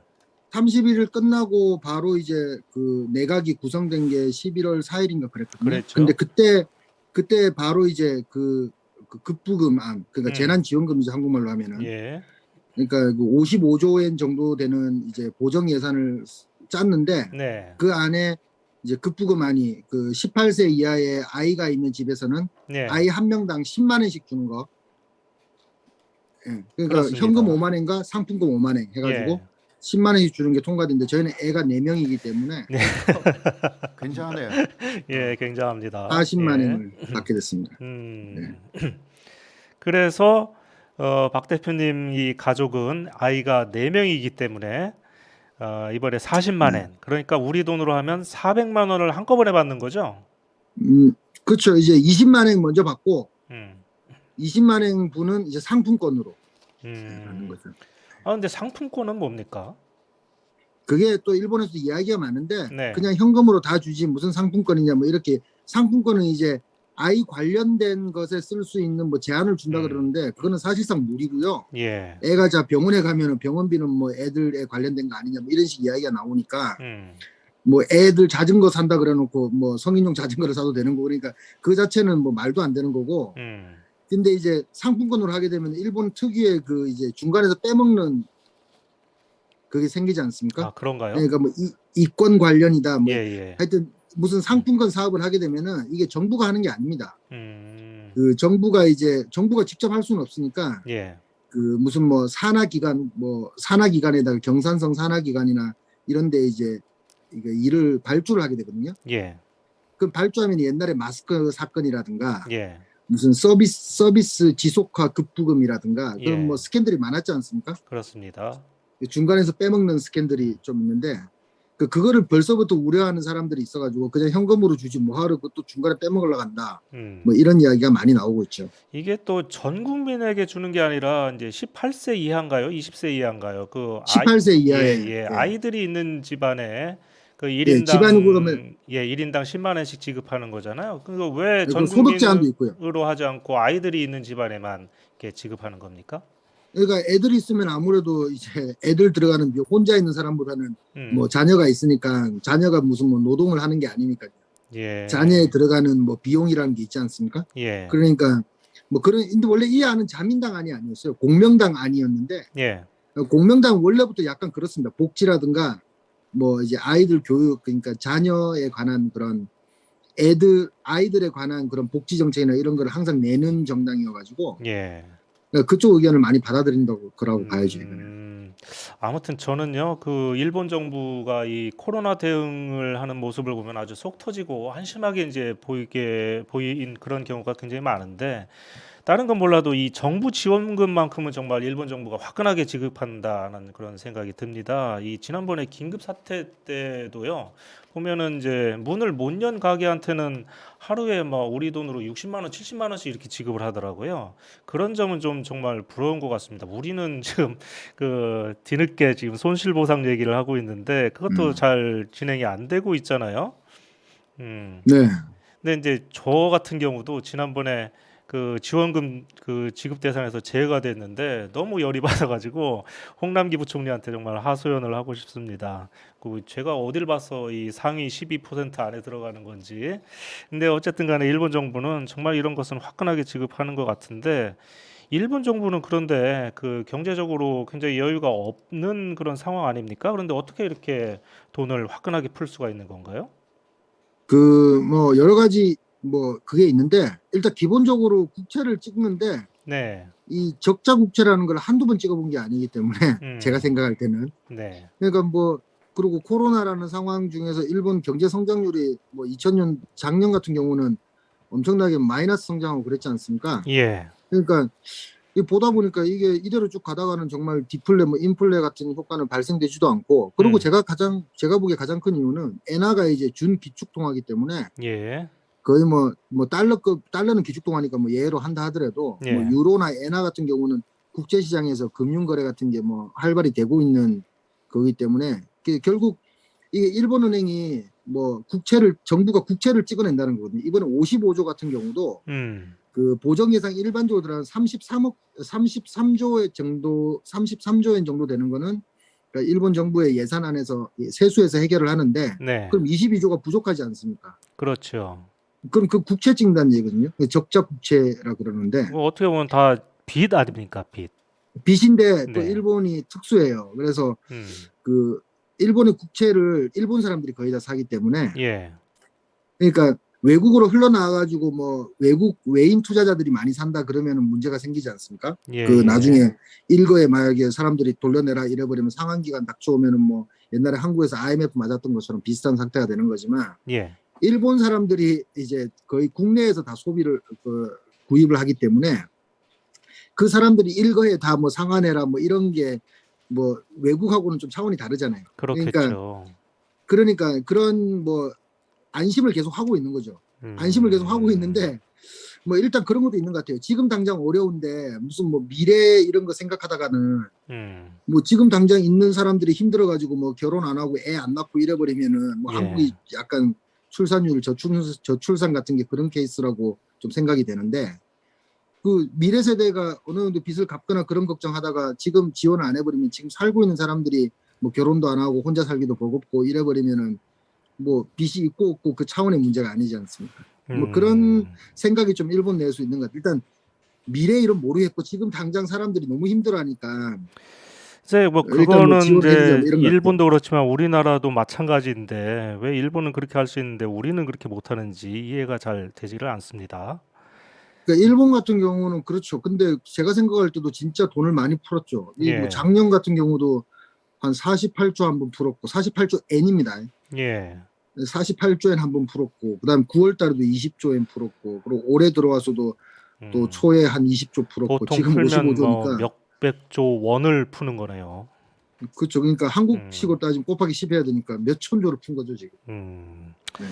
31일 끝나고 바로 이제 그 내각이 구성된 게 11월 4일인가 그랬거든요. 그랬죠. 근데 그때 바로 이제 그 급부금안 그러니까 재난지원금이죠 한국말로 하면은 예, 그러니까 그 55조 엔 정도 되는 이제 보정 예산을 짰는데 네, 그 안에 이제 급부금안이 그 18세 이하의 아이가 있는 집에서는 네, 아이 한 명당 10만 원씩 주는 거. 예. 그러니까 그렇습니다. 현금 5만 원과 상품금 5만 원 해가지고 예, 10만 원씩 주는 게 통과된데 저희는 애가 4명이기 때문에 괜찮네요. 예, 굉장합니다. 40만 예. 원을 받게 됐습니다. 그래서 박 대표님 이 가족은 아이가 4명이기 때문에 이번에 40만 네. 엔, 그러니까 우리 돈으로 하면 400만 원을 한꺼번에 받는 거죠? 그렇죠. 이제 20만 원 먼저 받고 음, 20만 원 분은 이제 상품권으로 하는 음. 거죠. 아, 근데 상품권은 뭡니까? 그게 또 일본에서 이야기가 많은데 네. 그냥 현금으로 다 주지 무슨 상품권이냐 뭐 이렇게 상품권은 이제 아이 관련된 것에 쓸 수 있는 뭐 제한을 준다 그러는데 그거는 사실상 무리고요. 예. 애가 자 병원에 가면은 병원비는 뭐 애들에 관련된 거 아니냐 뭐 이런 식 이야기가 나오니까 뭐 애들 자전거 산다 그래놓고 뭐 성인용 자전거를 사도 되는 거 그러니까 그 자체는 뭐 말도 안 되는 거고. 근데 이제 상품권으로 하게 되면 일본 특유의 그 이제 중간에서 빼먹는 그게 생기지 않습니까? 아, 그런가요? 그러니까 뭐 이권 관련이다 뭐 예, 예. 하여튼 무슨 상품권 사업을 하게 되면은 이게 정부가 하는 게 아닙니다. 음, 그 정부가 직접 할 수는 없으니까 예. 그 무슨 뭐 산하기관에다가 경산성 산하기관이나 이런데 이제 이거 일을 발주를 하게 되거든요. 예. 그 발주하면 옛날에 마스크 사건이라든가 예. 무슨 서비스 지속화 급부금이라든가 예. 그런 뭐 스캔들이 많았지 않습니까? 그렇습니다. 중간에서 빼먹는 스캔들이 좀 있는데 그거를 벌써부터 우려하는 사람들이 있어가지고 그냥 현금으로 주지 뭐하러 또 중간에 빼먹으려고 한다. 뭐 이런 이야기가 많이 나오고 있죠. 이게 또 전 국민에게 주는 게 아니라 이제 18세 이하인가요? 20세 이하인가요? 그 18세 이하의 예, 아이들이 있는 집안에 그 집안으로 그러면 1인당 10만 원씩 지급하는 거잖아요. 그거 왜 그 전 소득 제한도 있고요. 국민으로 하지 않고 아이들이 있는 집안에만 이렇게 지급하는 겁니까? 그러니까 애들이 있으면 아무래도 이제 애들 들어가는 혼자 있는 사람보다는 뭐 자녀가 있으니까 자녀가 무슨 뭐 노동을 하는 게 아니니까 예. 자녀에 들어가는 뭐 비용이라는 게 있지 않습니까? 예. 그러니까 뭐 근데 원래 이 안은 자민당 안이 아니었어요. 공명당 안이었는데 예. 공명당 원래부터 약간 그렇습니다. 복지라든가 뭐 이제 아이들 교육 그러니까 자녀에 관한 그런 아이들에 관한 그런 복지 정책이나 이런 걸 항상 내는 정당이어가지고 예. 그쪽 의견을 많이 받아들인다고 그러고 봐야죠. 이거는. 아무튼 저는요, 그 일본 정부가 이 코로나 대응을 하는 모습을 보면 아주 속 터지고 한심하게 이제 보인 그런 경우가 굉장히 많은데, 다른 건 몰라도 이 정부 지원금만큼은 정말 일본 정부가 화끈하게 지급한다는 그런 생각이 듭니다. 이 지난번에 긴급 사태 때도요, 보면은 이제 문을 못 연 가게한테는 하루에 뭐 우리 돈으로 60만 원, 70만 원씩 이렇게 지급을 하더라고요. 그런 점은 좀 정말 부러운 것 같습니다. 우리는 지금 그 뒤늦게 지금 손실보상 얘기를 하고 있는데 그것도 잘 진행이 안 되고 있잖아요. 음. 네. 근데 이제 저 같은 경우도 지난번에 그 지원금 그 지급 대상에서 제외가 됐는데 너무 열이 받아가지고 홍남기 부총리한테 정말 하소연을 하고 싶습니다. 그 제가 어딜 봐서 이 상위 12% 안에 들어가는 건지. 근데 어쨌든 간에 일본 정부는 정말 이런 것은 화끈하게 지급하는 것 같은데 일본 정부는 그런데 그 경제적으로 굉장히 여유가 없는 그런 상황 아닙니까? 그런데 어떻게 이렇게 돈을 화끈하게 풀 수가 있는 건가요? 그 뭐 여러 가지 뭐 그게 있는데 일단 기본적으로 국채를 찍는데 네. 이 적자 국채라는 걸 한두 번 찍어본 게 아니기 때문에 제가 음. 생각할 때는 네. 그러니까 뭐 그리고 코로나라는 상황 중에서 일본 경제 성장률이 뭐 2000년 작년 같은 경우는 엄청나게 마이너스 성장하고 그랬지 않습니까? 예. 그러니까 이 보다 보니까 이게 이대로 쭉 가다가는 정말 디플레 뭐 인플레 같은 효과는 발생되지도 않고 그리고 제가 보기에 가장 큰 이유는 엔화가 이제 준 기축통화이기 때문에 예. 거의 뭐 달러는 기축통화니까 뭐 예로 한다 하더라도 뭐 예. 유로나 엔화 같은 경우는 국제 시장에서 금융 거래 같은 게 뭐 활발히 되고 있는 거기 때문에 결국 이게 일본은행이 뭐 정부가 국채를 찍어낸다는 거거든요. 이번에 55조 같은 경우도 그 보정 예상 일반적으로 들어간 33조 엔 정도 되는 거는 그러니까 일본 정부의 예산안에서 세수해서 해결을 하는데 네. 그럼 22조가 부족하지 않습니까? 그렇죠. 그럼 그 국채 찍는다는 얘기거든요. 적자 국채라 그러는데 뭐 어떻게 보면 다 빚 아닙니까? 빚. 빚인데 또 네. 일본이 특수해요. 그래서 그 일본의 국채를 일본 사람들이 거의 다 사기 때문에 예. 그러니까 외국으로 흘러나와가지고 뭐 외인 투자자들이 많이 산다 그러면은 문제가 생기지 않습니까? 예. 그 나중에 일거에 만약에 사람들이 돌려내라 이래버리면 상환 기간 닥쳐오면은 뭐 옛날에 한국에서 IMF 맞았던 것처럼 비슷한 상태가 되는 거지만 예. 일본 사람들이 이제 거의 국내에서 다 소비를 구입을 하기 때문에 그 사람들이 일거에 다 뭐 상환해라 뭐 이런 게 뭐 외국하고는 좀 차원이 다르잖아요. 그렇겠죠. 그러니까 그런 뭐 안심을 계속 하고 있는 거죠. 안심을 계속 하고 있는데 뭐 일단 그런 것도 있는 것 같아요. 지금 당장 어려운데 무슨 뭐 미래 이런 거 생각하다가는 뭐 지금 당장 있는 사람들이 힘들어가지고 뭐 결혼 안 하고 애 안 낳고 이래버리면은 뭐 예. 한국이 약간 출산율 저출산 같은 게 그런 케이스라고 좀 생각이 되는데 그 미래 세대가 어느 정도 빚을 갚거나 그런 걱정하다가 지금 지원을 안 해버리면 지금 살고 있는 사람들이 뭐 결혼도 안 하고 혼자 살기도 버겁고 이래버리면은 뭐 빚이 있고 없고 그 차원의 문제가 아니지 않습니까? 뭐 그런 생각이 좀 일본 내에서 있는 것 같아요. 일단 미래 일은 모르겠고 지금 당장 사람들이 너무 힘들어하니까 이제 뭐 일단 뭐 그거는 지원을 해주자 이제 뭐 이런 것 같아요. 일본도 그렇지만 우리나라도 마찬가지인데 왜 일본은 그렇게 할 수 있는데 우리는 그렇게 못하는지 이해가 잘 되지를 않습니다. 그러니까 일본 같은 경우는 그렇죠. 근데 제가 생각할 때도 진짜 돈을 많이 풀었죠. 이 뭐 예. 작년 같은 경우도 한 48조 한 번 풀었고 48조 엔입니다. 예. 48조 엔 한 번 풀었고 그다음 9월 달에도 20조 엔 풀었고 그리고 올해 들어와서도 또 초에 한 20조 풀었고 보통 지금 풀면 뭐 55조니까 몇백조 원을 푸는 거네요. 그렇죠. 그러니까 한국식으로 따지면 곱하기 10 해야 되니까 몇천 조를 푼 거죠 지금. 네.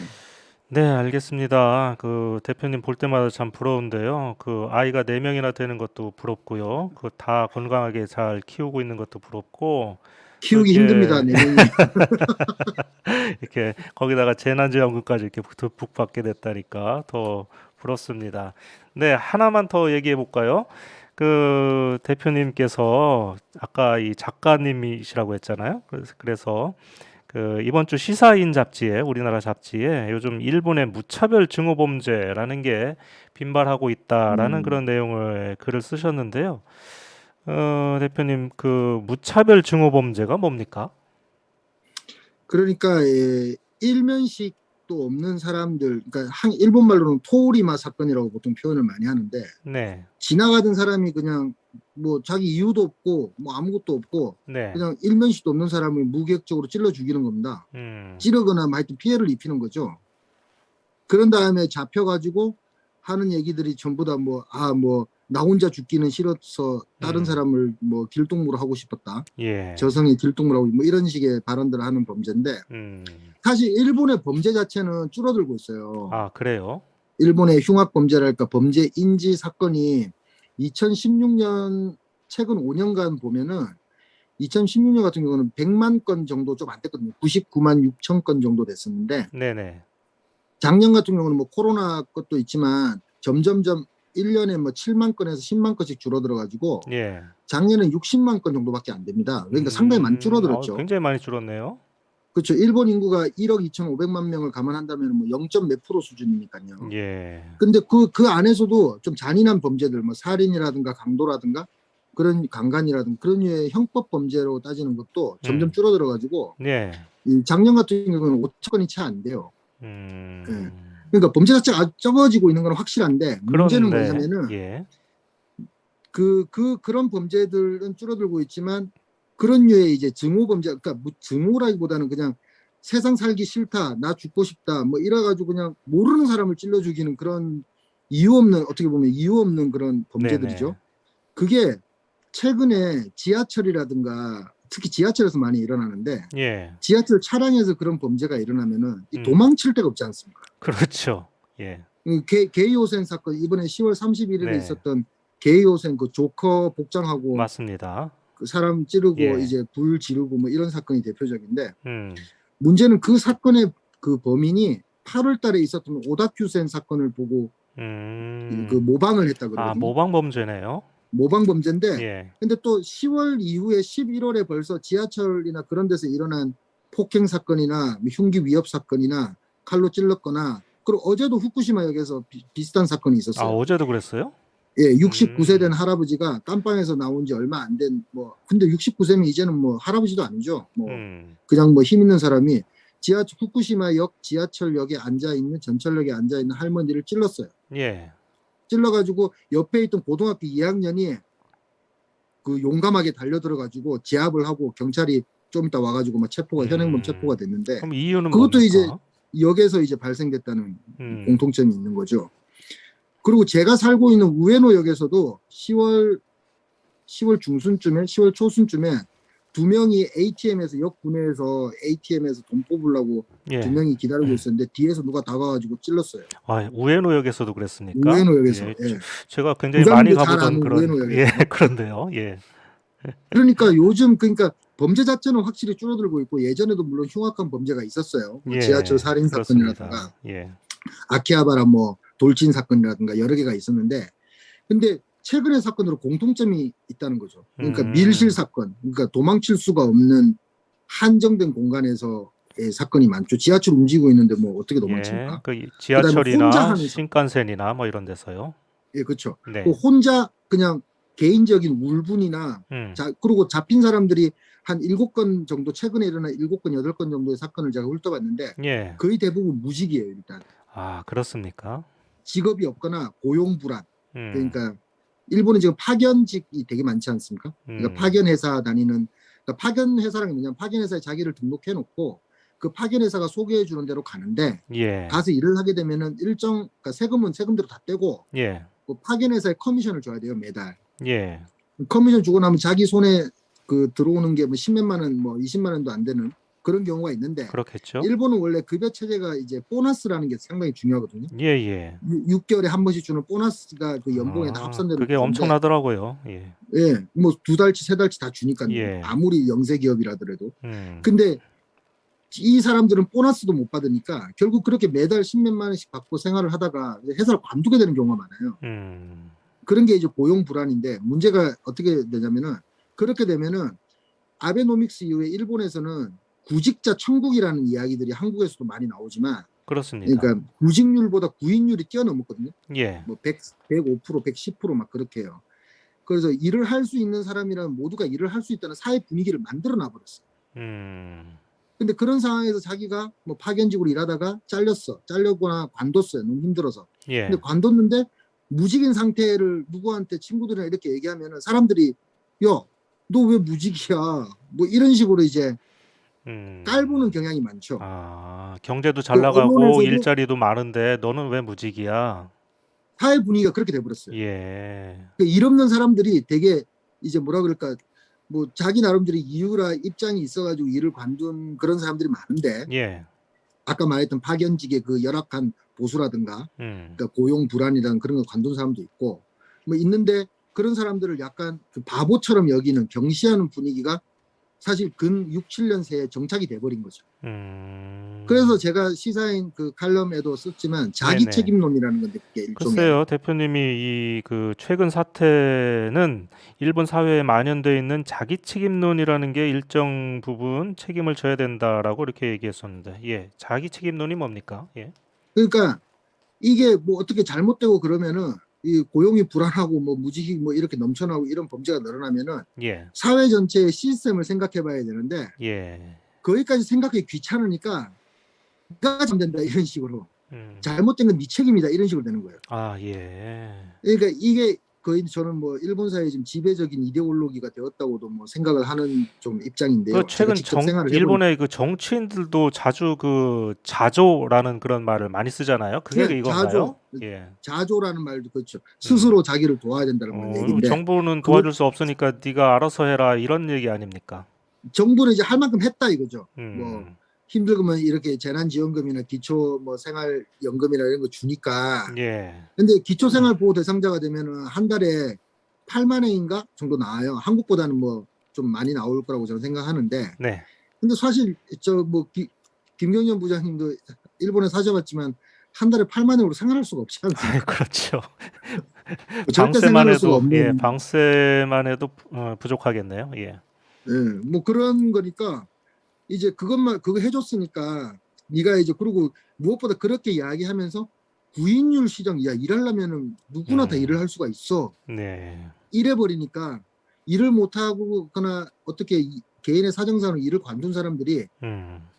네, 알겠습니다. 그 대표님 볼 때마다 참 부러운데요. 그 아이가 4명이나 되는 것도 부럽고요. 그 다 건강하게 잘 키우고 있는 것도 부럽고 키우기 그렇게 힘듭니다. 4명이. 이렇게 거기다가 재난지원금까지 이렇게 북받게 됐다니까 더 부럽습니다. 네, 하나만 더 얘기해 볼까요? 그 대표님께서 아까 이 작가님이시라고 했잖아요. 그래서 그 이번 주 시사인 잡지에 우리나라 잡지에 요즘 일본의 무차별 증오 범죄라는 게 빈발하고 있다라는 그런 내용을 글을 쓰셨는데요. 대표님 그 무차별 증오 범죄가 뭡니까? 그러니까 일면식도 없는 사람들, 그러니까 일본 말로는 토우리마 사건이라고 보통 표현을 많이 하는데 네, 지나가던 사람이 그냥 뭐 자기 이유도 없고 뭐 아무것도 없고 네, 그냥 일면식도 없는 사람을 무계획적으로 찔러 죽이는 겁니다. 찌르거나 뭐 하여튼 피해를 입히는 거죠. 그런 다음에 잡혀가지고 하는 얘기들이 전부 다 뭐 나 혼자 죽기는 싫어서 다른 사람을 뭐 길동무로 하고 싶었다. 예, 저성이 길동무로 하고 뭐 이런 식의 발언들을 하는 범죄인데 사실 일본의 범죄 자체는 줄어들고 있어요. 아 그래요? 일본의 흉악 범죄랄까 범죄 인지 사건이 2016년 최근 5년간 보면은 2016년 같은 경우는 100만 건 정도 좀 안 됐거든요. 99만 6천 건 정도 됐었는데 네네, 작년 같은 경우는 뭐 코로나 것도 있지만 점점점 1년에 뭐 7만 건에서 10만 건씩 줄어들어가지고 예, 작년에 60만 건 정도밖에 안 됩니다. 그러니까 상당히 많이 줄어들었죠. 굉장히 많이 줄었네요. 그렇죠. 일본 인구가 1억 2,500만 명을 감안한다면 뭐 0. 몇 프로 수준이니까요. 예, 근데 그 안에서도 좀 잔인한 범죄들, 뭐 살인이라든가 강도라든가 그런 강간이라든가 그런 류의 형법 범죄로 따지는 것도 점점 줄어들어가지고 예, 작년 같은 경우는 5천 건이 채 안 돼요. 예. 그러니까 범죄 자체가 아주 적어지고 있는 건 확실한데 문제는 그런데 뭐냐면은 예, 그런 범죄들은 줄어들고 있지만 그런 류의 이제 증오 범죄, 그러니까 증오라기보다는 그냥 세상 살기 싫다, 나 죽고 싶다, 뭐 이래가지고 그냥 모르는 사람을 찔러 죽이는 그런 이유 없는, 어떻게 보면 이유 없는 그런 범죄들이죠. 네네. 그게 최근에 지하철이라든가 특히 지하철에서 많이 일어나는데 예. 지하철 차량에서 그런 범죄가 일어나면은 이 음. 도망칠 데가 없지 않습니까? 그렇죠. 예. 게이호생 사건 이번에 10월 31일에 네. 있었던 게이호생 그 조커 복장하고 맞습니다. 그 사람 찌르고 예. 이제 불 지르고 뭐 이런 사건이 대표적인데 음. 문제는 그 사건의 그 범인이 8월 달에 있었던 오다큐센 사건을 보고 그 모방을 했다 아, 그러거든요. 모방 범죄네요. 모방 범죄인데 예. 근데 또 10월 이후에 11월에 벌써 지하철이나 그런 데서 일어난 폭행 사건이나 흉기 위협 사건이나 칼로 찔렀거나 그리고 어제도 후쿠시마역에서 비슷한 사건이 아, 있었어요. 어제도 그랬어요? 예, 69세 된 할아버지가 깜빵에서 나온 지 얼마 안 된 뭐 근데 69세면 이제는 뭐 할아버지도 아니죠. 뭐 그냥 뭐 힘 있는 사람이 지하철 후쿠시마역 지하철역에 앉아 있는 전철역에 앉아 있는 할머니를 찔렀어요. 예. 찔러가지고 옆에 있던 고등학교 2학년이 그 용감하게 달려들어가지고 제압을 하고 경찰이 좀 이따 와가지고 막 체포가 현행범 체포가 됐는데 그럼 이유는 그것도 뭡니까? 이제 역에서 이제 발생됐다는 공통점이 있는 거죠. 그리고 제가 살고 있는 우에노역에서도 10월 중순쯤에 10월 초순쯤에 두 명이 ATM에서 역 구내에서 ATM에서 돈 뽑으려고 예. 두 명이 기다리고 있었는데 뒤에서 누가 다가와가지고 찔렀어요. 아, 우에노역에서도 그랬습니까? 우에노역에서. 예. 예. 제가 굉장히 많이 부장님도 잘 가보던 아는 그런 우에노역에서. 예, 그런데요. 예. 그러니까 요즘 그러니까 범죄 자체는 확실히 줄어들고 있고 예전에도 물론 흉악한 범죄가 있었어요. 뭐 예, 지하철 살인 그렇습니다. 사건이라든가 예. 아키하바라 뭐 돌진 사건이라든가 여러 개가 있었는데 근데 최근의 사건으로 공통점이 있다는 거죠. 그러니까 밀실 사건, 그러니까 도망칠 수가 없는 한정된 공간에서의 사건이 많죠. 지하철 움직이고 있는데 뭐 어떻게 도망칩니까? 예. 그 지하철이나 혼자 하는 신칸센이나 뭐 이런 데서요. 예, 그렇죠. 네. 그 혼자 그냥 개인적인 울분이나 그리고 잡힌 사람들이 한 7건 정도 최근에 일어난 7건, 8건 정도의 사건을 제가 훑어봤는데 예. 거의 대부분 무직이에요, 일단. 아, 그렇습니까? 직업이 없거나 고용 불안. 그러니까 일본은 지금 파견직이 되게 많지 않습니까? 그러니까 파견 회사 다니는 그러니까 파견 회사라는 게 뭐냐면 파견 회사에 자기를 등록해 놓고 그 파견 회사가 소개해 주는 대로 가는데 예. 가서 일을 하게 되면은 일정 그러니까 세금은 세금대로 다 떼고 예. 그 파견 회사에 커미션을 줘야 돼요, 매달. 예. 커미션 주고 나면 자기 손에 그 들어오는 게 뭐 10몇만 원, 뭐 20만 원도 안 되는 그런 경우가 있는데 그렇겠죠. 일본은 원래 급여 체제가 이제 보너스라는 게 상당히 중요하거든요. 예, 예. 6개월에 한 번씩 주는 보너스가 그 연봉에 다 합산되는 그게 엄청나더라고요. 예. 예, 뭐 2달치, 3달치 다 주니까 예. 아무리 영세 기업이라더라도. 근데 이 사람들은 보너스도 못 받으니까 결국 그렇게 매달 10몇만 원씩 받고 생활을 하다가 회사를 관두게 되는 경우가 많아요. 그런 게 이제 고용 불안인데 문제가 어떻게 되냐면은 그렇게 되면은 아베노믹스 이후에 일본에서는 구직자 천국이라는 이야기들이 한국에서도 많이 나오지만 그렇습니다. 그러니까 구직률보다 구인율이 뛰어넘었거든요. 예. 뭐 105%, 110%막 그렇게 해요. 그래서 일을 할 수 있는 사람이라면 모두가 일을 할 수 있다는 사회 분위기를 만들어 놔버렸어요. 근데 그런 상황에서 자기가 뭐 파견직으로 일하다가 잘렸거나 관뒀어요. 너무 힘들어서. 예. 근데 관뒀는데 무직인 상태를 누구한테 친구들이랑 이렇게 얘기하면은 사람들이 야, 너 왜 무직이야? 뭐 이런 식으로 이제 깔보는 경향이 많죠. 아, 경제도 잘 나가고 일자리도 많은데 너는 왜 무직이야? 사회 분위기가 그렇게 돼버렸어요. 예. 일 없는 사람들이 되게 이제 뭐라 그럴까 뭐 자기 나름대로 이유라 입장이 있어가지고 일을 관둔 그런 사람들이 많은데 예. 아까 말했던 파견직의 그 열악한 보수라든가 그러니까 고용 불안이라는 그런 걸 관둔 사람도 있고 뭐 있는데 그런 사람들을 약간 그 바보처럼 여기는 경시하는 분위기가 사실 근 6, 7년 새에 정착이 돼버린 거죠. 그래서 제가 시사인 그 칼럼에도 썼지만 자기 책임론이라는 건데 그게 일종의 글쎄요, 대표님이 이 그 최근 사태는 일본 사회에 만연돼 있는 자기 책임론이라는 게 일정 부분 책임을 져야 된다라고 이렇게 얘기했었는데, 예, 자기 책임론이 뭡니까? 예. 그러니까 이게 뭐 어떻게 잘못되고 그러면은 이 고용이 불안하고 뭐 무직이 뭐 이렇게 넘쳐나고 이런 범죄가 늘어나면은 예. 사회 전체의 시스템을 생각해봐야 되는데 예. 거기까지 생각하기 귀찮으니까 내가 잘못된다 이런 식으로 잘못된 건 네 책임이다 이런 식으로 되는 거예요. 아, 예. 그러니까 이게 거의 저는 뭐 일본 사회의 지금 지배적인 이데올로기가 되었다고도 뭐 생각을 하는 좀 입장인데요. 그 최근 직접 생활을 해보니까 일본의 그 정치인들도 자주 그 자조라는 그런 말을 많이 쓰잖아요. 그게 네, 이건가요? 예. 자조라는 말도 그렇죠. 음. 스스로 자기를 도와야 된다는 말 그리고 얘기인데 정부는 그것 도와줄 수 없으니까 네가 알아서 해라 이런 얘기 아닙니까? 정부는 이제 할 만큼 했다 이거죠. 뭐 음. 힘들면 이렇게 재난지원금이나 기초 뭐 생활연금이나 이런 거 주니까. 예. 근데 기초생활보호 대상자가 되면은 한 달에 8만 원인가 정도 나와요. 한국보다는 뭐 좀 많이 나올 거라고 저는 생각하는데. 네. 근데 사실 저 뭐 김경연 부장님도 일본에 사셔봤지만 한 달에 8만 원으로 생활할 수가 없지 않습니까? 그렇죠. 절대 방세만 생활할 수가 해도 예, 없는. 방세만 해도 부족하겠네요. 예. 예, 뭐 그런 거니까 이제 그거 해줬으니까 네가 이제 그리고 무엇보다 그렇게 이야기하면서 구인율 시장 야 일하려면은 누구나 다 일을 할 수가 있어. 네. 이래 버리니까 일을 못 하거나 어떻게 개인의 사정상으로 일을 관둔 사람들이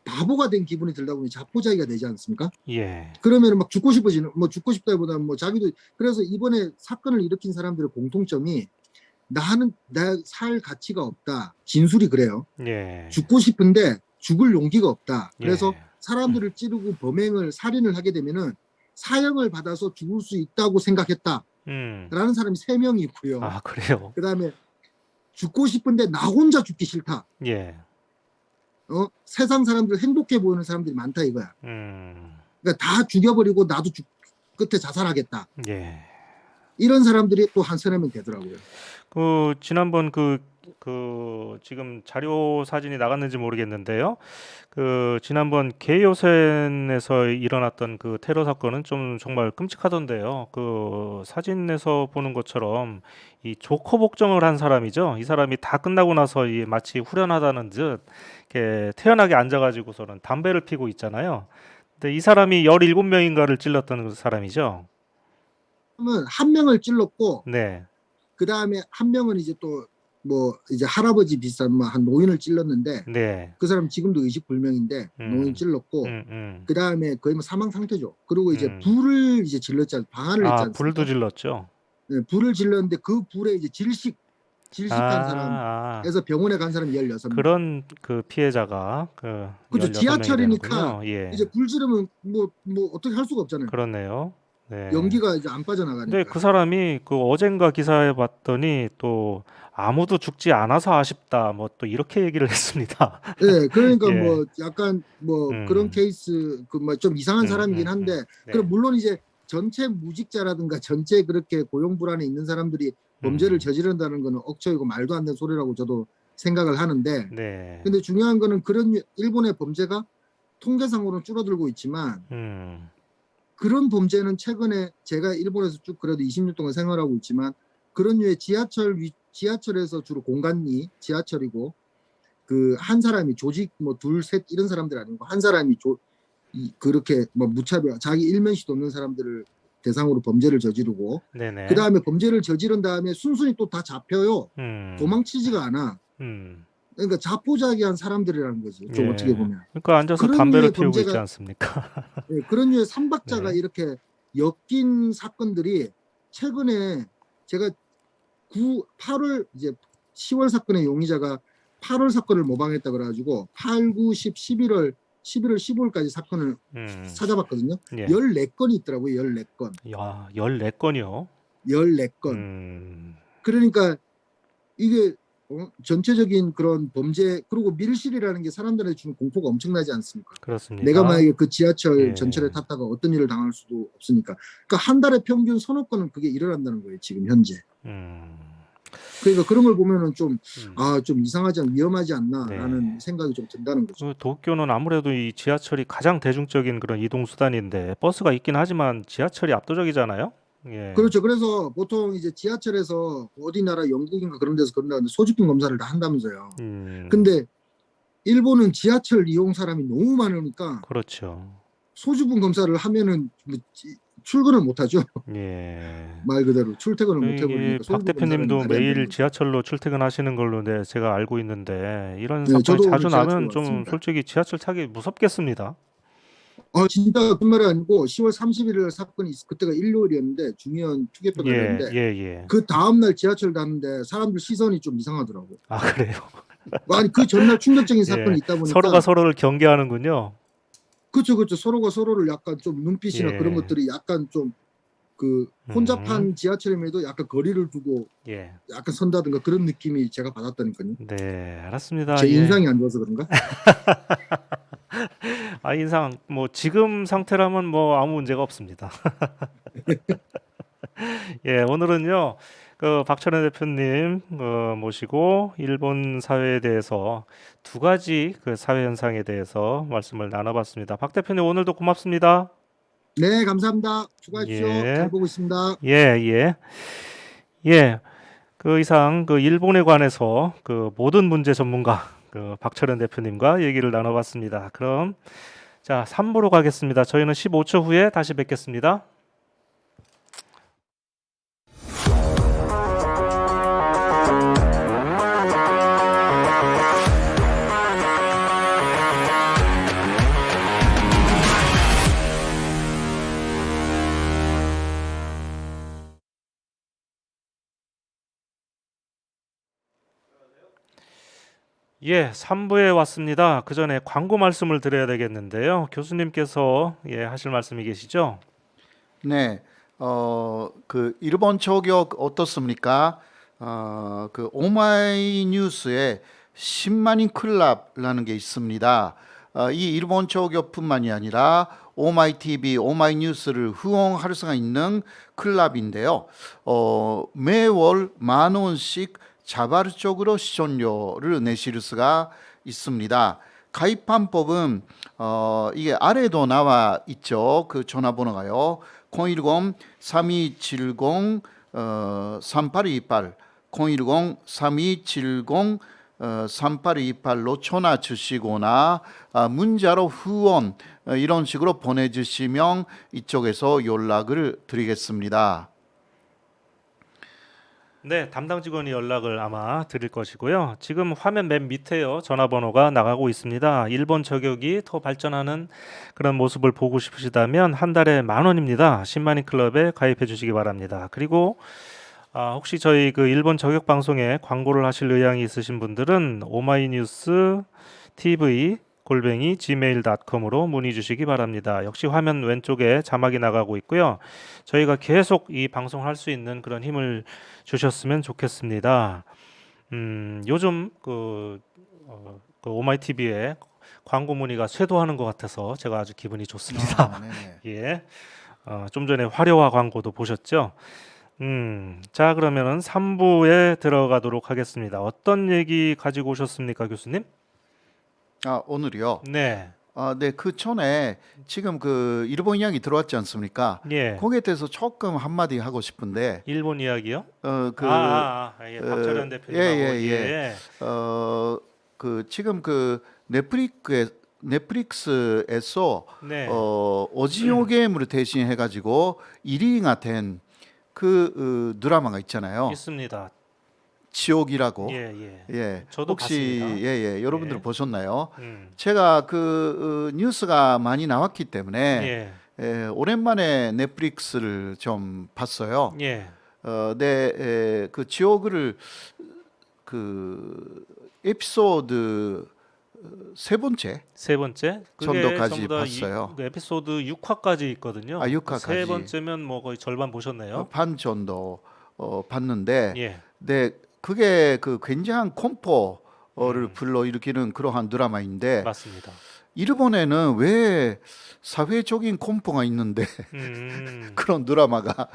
바보가 된 기분이 들다 보니 자포자기가 되지 않습니까? 예. 그러면 막 죽고 싶어지는 뭐 죽고 싶다기보다 뭐 자기도 그래서 이번에 사건을 일으킨 사람들의 공통점이 나는 나 살 가치가 없다. 진술이 그래요. 예. 죽고 싶은데 죽을 용기가 없다. 그래서 예. 사람들을 찌르고 범행을 살인을 하게 되면은 사형을 받아서 죽을 수 있다고 생각했다. 라는 사람이 3명이 있고요. 아, 그래요? 그다음에 죽고 싶은데 나 혼자 죽기 싫다. 예. 세상 사람들 행복해 보이는 사람들이 많다 이거야. 음. 그러니까 다 죽여버리고 나도 끝에 자살하겠다. 예. 이런 사람들이 또 한 3-4명 되더라고요. 그 지난번 그 지금 자료 사진이 나갔는지 모르겠는데요. 그 지난번 게이오센에서 일어났던 그 테러 사건은 좀 정말 끔찍하던데요. 그 사진에서 보는 것처럼 이 조커 복종을 한 사람이죠. 이 사람이 다 끝나고 나서 이 마치 후련하다는 듯 이렇게 태연하게 앉아가지고서는 담배를 피고 있잖아요. 근데 이 사람이 17명인가를 찔렀던 그 사람이죠. 그러면 한 명을 찔렀고 네. 그 다음에 한 명은 이제 또 뭐 이제 할아버지 비슷한 뭐 한 노인을 찔렀는데 네. 그 사람 지금도 의식불명인데 노인 찔렀고 그 다음에 거의 뭐 사망 상태죠. 그리고 이제 불을 이제 질렀지 방안을 냈지 아, 불도 않습니까? 질렀죠. 네, 불을 질렀는데 그 불에 이제 질식한 사람에서 병원에 간 사람이 16명. 그런 그 피해자가 그 그렇죠. 16명이 지하철이니까 되는군요. 예. 이제 불 지르면 뭐 어떻게 할 수가 없잖아요. 그렇네요. 네. 연기가 이제 안 근데 빠져나가니까. 그 사람이 그 어젠가 기사에 봤더니 또 아무도 죽지 않아서 아쉽다 뭐 또 이렇게 얘기를 했습니다. 네, 그러니까 예. 뭐 약간 뭐 그런 케이스 그 뭐 좀 이상한 사람이긴 한데 네. 그럼 물론 이제 전체 무직자라든가 전체 그렇게 고용 불안에 있는 사람들이 범죄를 저지른다는 거는 억처이고 말도 안 되는 소리라고 저도 생각을 하는데 네. 근데 중요한 거는 그런 일본의 범죄가 통계상으로는 줄어들고 있지만 그런 범죄는 최근에 제가 일본에서 쭉 그래도 20년 동안 생활하고 있지만 그런 류의 지하철에서 주로 공간이 지하철이고 그 한 사람이 조직 뭐 둘, 셋 이런 사람들 아니고 한 사람이 그렇게 뭐 무차별 자기 일면시도 없는 사람들을 대상으로 범죄를 저지르고 네네. 그 다음에 범죄를 저지른 다음에 순순히 또 다 잡혀요. 도망치지가 않아. 그러니까 자포자기한 사람들이라는 거지. 좀 예. 어떻게 보면. 그러니까 앉아서 그런 담배를 류의 피우고 있지 범죄가 않습니까? 네, 그런 류의 삼박자가 네. 이렇게 엮인 사건들이 최근에 제가 8월 이제 10월 사건의 용의자가 8월 사건을 모방했다 그래가지고 8, 9, 10, 11월 15일까지 사건을 찾아봤거든요. 예. 14건이 있더라고요. 14건. 야, 14건이요? 14건. 그러니까 이게 전체적인 그런 범죄 그리고 밀실이라는 게 사람들한테 주는 공포가 엄청나지 않습니까? 그렇습니다. 내가 만약에 그 지하철 예. 전철에 탔다가 어떤 일을 당할 수도 없으니까. 그러니까 한 달에 평균 3-4건은 그게 일어난다는 거예요. 지금 현재. 그러니까 그런 걸 보면은 좀 이상하지 않 위험하지 않나라는 생각이 좀 든다는 거죠. 그 도쿄는 아무래도 이 지하철이 가장 대중적인 그런 이동 수단인데 버스가 있긴 하지만 지하철이 압도적이잖아요. 예. 그렇죠. 그래서 보통 이제 지하철에서 어디 나라 영국인가 그런 데서 그런다는데 소지품 검사를 다 한다면서요. 근데 일본은 지하철 이용 사람이 너무 많으니까 그렇죠. 소지품 검사를 하면은 출근을 못 하죠. 예. 말 그대로 출퇴근을 못 해버리니까. 박 대표님도 매일 지하철로 출퇴근하시는 걸로 제가 알고 있는데 이런 네, 사건이 저도 자주 오늘 지하철로 나면 좀 왔습니다. 솔직히 지하철 타기 무섭겠습니다. 진짜 거짓말이 아니고 10월 31일 사건이 그때가 일요일이었는데 중요한 투개표가 예, 됐는데 예, 예. 그 다음날 지하철 갔는데 사람들 시선이 좀 이상하더라고. 아, 그래요? 아니 그 전날 충격적인 예. 사건이 있다 서로가 보니까 서로를 경계하는군요. 그쵸 서로가 서로를 약간 좀 눈빛이나 그런 예. 것들이 약간 좀 그 음. 혼잡한 지하철임에도 약간 거리를 두고 예. 약간 선다든가 그런 느낌이 제가 받았다니까요. 네, 제 알았습니다. 예. 인상이 안 좋아서 그런가? 아, 인상 뭐 지금 상태라면 뭐 아무 문제가 없습니다. 예, 오늘은요. 그 박철현 대표님 모시고 일본 사회에 대해서 두 가지 그 사회 현상에 대해서 말씀을 나눠봤습니다. 박 대표님 오늘도 고맙습니다. 네, 감사합니다. 수고하십시오. 잘 예, 보고 있습니다. 예, 예, 예. 그 이상 그 일본에 관해서 그 모든 문제 전문가 그 박철현 대표님과 얘기를 나눠봤습니다. 그럼 자, 3부로 가겠습니다. 저희는 15초 후에 다시 뵙겠습니다. 예, 3부에 왔습니다. 그 전에 광고 말씀을 드려야 되겠는데요. 교수님께서 하실 말씀이 계시죠? 네, 그 일본 저격 어떻습니까? 그 오마이뉴스에 10만인 클럽라는 게 있습니다. 이 일본 저격뿐만이 아니라 오마이TV, 오마이뉴스를 후원할 수가 있는 클럽인데요. 매월 10,000원씩 자발적으로 시청료를 내실 수가 있습니다. 가입 방법은 이게 아래도 나와 있죠. 그 전화번호가요. 010-3270 3828 010-3270 3828로 전화 주시거나 문자로 후원 이런 식으로 보내주시면 이쪽에서 연락을 드리겠습니다. 네, 담당 직원이 연락을 아마 드릴 것이고요. 지금 화면 맨 밑에요. 전화번호가 나가고 있습니다. 일본 저격이 더 발전하는 그런 모습을 보고 싶으시다면 한 달에 10,000원입니다. 10만인 클럽에 가입해 주시기 바랍니다. 그리고 혹시 저희 그 일본 저격 방송에 광고를 하실 의향이 있으신 분들은 오마이뉴스 TV 골뱅이 gmail.com으로 문의 주시기 바랍니다. 역시 화면 왼쪽에 자막이 나가고 있고요. 저희가 계속 이 방송할 수 있는 그런 힘을 주셨으면 좋겠습니다. 요즘 그 오마이 TV에 광고 문의가 쇄도하는 것 같아서 제가 아주 기분이 좋습니다. 네네. 예, 좀 전에 화려화 광고도 보셨죠? 자, 그러면은 3부에 들어가도록 하겠습니다. 어떤 얘기 가지고 오셨습니까, 교수님? 오늘이요. 네, 네, 그 전에 지금 그 일본 이야기 들어왔지 않습니까? 예, 거기에 대해서 조금 한마디 하고 싶은데, 일본 이야기요? 그, 예, 박철현 예, 대표님하고 예, 예. 예, 그 지금 그 넷플릭스에서 네, 오징어 게임을 대신 해가지고 1위가 된 그 드라마가 있잖아요. 있습니다. 지옥이라고. 예, 예. 예, 저도 혹시 봤습니다. 여러분들 예, 보셨나요? 음, 제가 그 뉴스가 많이 나왔기 때문에 예, 오랜만에 넷플릭스를 좀 봤어요. 예. 네, 그 지옥을 그 에피소드 세 번째 세 번째, 그게 정도까지 전부 다 봤어요. 그 에피소드 6화까지 있거든요. 6화까지 세 번째면 뭐 거의 절반 보셨네요. 반 정도 봤는데, 예, 네, 그게 그 굉장한 공포를 음, 불러일으키는 그러한 드라마인데, 맞습니다. 일본에는 왜 사회적인 공포가 있는데 음, 그런 드라마가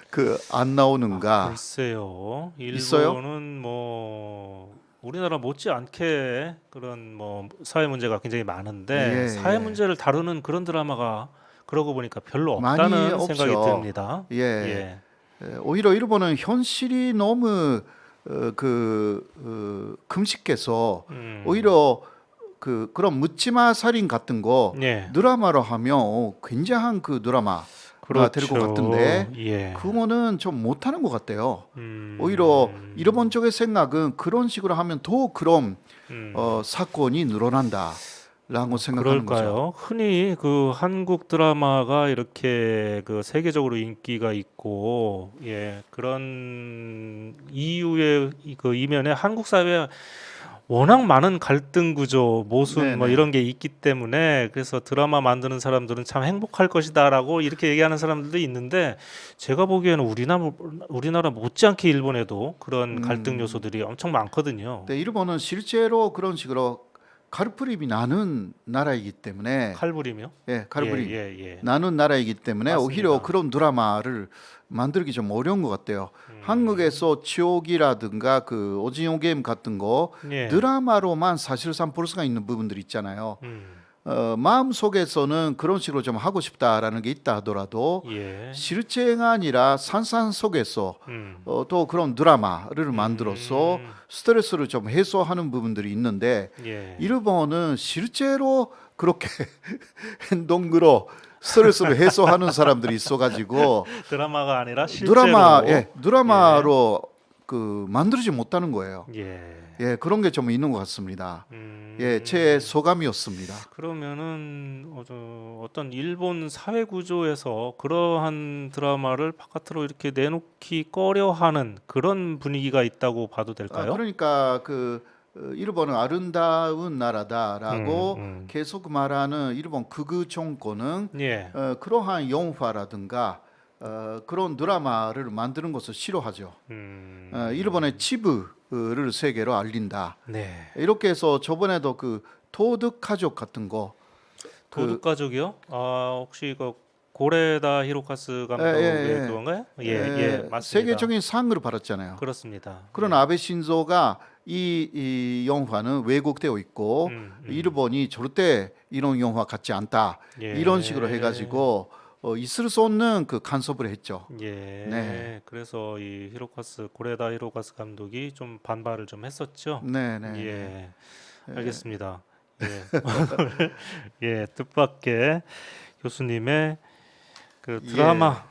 그 안 나오는가? 글쎄요. 있어요? 일본은 뭐 우리나라 못지않게 그런 뭐 사회 문제가 굉장히 많은데 예, 사회 예. 문제를 다루는 그런 드라마가 그러고 보니까 별로 많이 없다는 생각이 없죠. 듭니다. 예. 예, 오히려 일본은 현실이 너무 금식해서 음, 오히려 그런 묻지마 살인 같은 거 예, 드라마로 하면 굉장한 그 드라마가 될 것 같은데, 그렇죠. 예, 그거는 좀 못하는 것 같아요. 오히려 음, 일본 쪽의 생각은 그런 식으로 하면 더 그런 음, 사건이 늘어난다. 생각하는 거죠. 그럴까요? 흔히 그 한국 드라마가 이렇게 그 세계적으로 인기가 있고, 예, 그런 이유의 그 이면에 한국 사회에 워낙 많은 갈등 구조, 모순 뭐 네네. 이런 게 있기 때문에 그래서 드라마 만드는 사람들은 참 행복할 것이다라고 이렇게 얘기하는 사람들도 있는데 제가 보기에는 우리나라 못지않게 일본에도 그런 갈등 요소들이 엄청 많거든요. 네, 일본은 실제로 그런 식으로 카르프림이 나는 나라이기 때문에 칼부림이요? 예, 예, 카르프림 예, 예. 나는 나라이기 때문에 오히려 맞습니다. 그런 드라마를 만들기 좀 어려운 것 같아요. 음. 한국에서 지옥이라든가 그 오징어 게임 같은 거 예. 드라마로만 사실상 볼 수가 있는 부분들 있잖아요. 음. 마음 속에서는 그런 식으로 좀 하고 싶다라는 게 있다 하더라도 예. 실제가 아니라 산산 속에서 음. 또 그런 드라마를 만들어서 음. 스트레스를 좀 해소하는 부분들이 있는데 예. 일본은 실제로 그렇게 행동으로 스트레스를 해소하는 사람들이 있어가지고 드라마가 아니라 실제로. 드라마로 그 만들지 못하는 거예요. 예. 예, 그런 게 좀 있는 것 같습니다. 음. 예, 제 소감이었습니다. 그러면은 어떤 일본 사회 구조에서 그러한 드라마를 바깥으로 이렇게 내놓기 꺼려하는 그런 분위기가 있다고 봐도 될까요? 그러니까 일본은 아름다운 나라다라고 음. 계속 말하는 일본 극우 정권은 예. 그러한 영화라든가 그런 드라마를 만드는 것을 싫어하죠. 일본의 치부를 세계로 알린다. 네. 이렇게 해서 저번에도 그 도둑 가족 같은 거 도둑 가족이요? 아, 혹시 그 고레다 히로카스 감독의 그건가요? 예, 맞습니다. 세계적인 상을 받았잖아요. 그렇습니다. 그런 예. 아베 신조가 이 영화는 왜곡되어 있고 일본이 절대 이런 영화 같지 않다. 예. 이런 식으로 해가지고 있을 수 없는 그 간섭을 했죠. 예. 네. 그래서 이 고레다 히로카스 감독이 좀 반발을 좀 했었죠. 네, 네. 예. 알겠습니다. 예. 예, 뜻밖의 교수님의 그 드라마,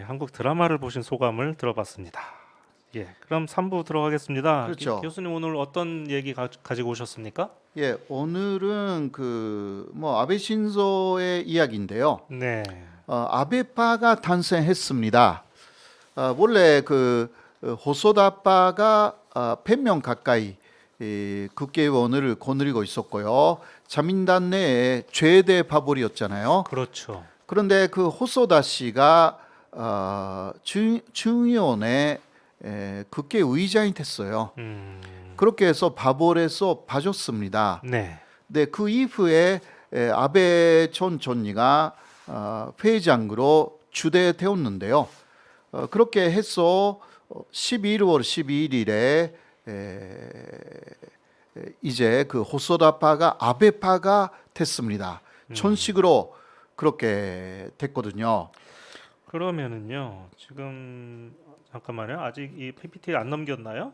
한국 드라마를 보신 소감을 들어봤습니다. 예, 그럼 3부 들어가겠습니다. 그렇죠. 교수님 오늘 어떤 얘기 가지고 오셨습니까? 예, 오늘은 아베 신조의 이야기인데요. 네. 아베파가 탄생했습니다. 원래 호소다파가 100명 가까이 국회의원을 거느리고 있었고요. 자민당 내에 최대 파벌이었잖아요. 그렇죠. 그런데 그 호소다 씨가 중의원의 국회의장이 됐어요. 그렇게 해서 파벌에서 빠졌습니다. 네. 네, 그 이후에 아베 전 총리가 회장으로 추대되었는데요. 그렇게 해서 11월 12일에 이제 그 호소다파가 아베파가 됐습니다. 전식으로 그렇게 됐거든요. 그러면은요, 지금 잠깐만요. 아직 이 PPT 안 넘겼나요?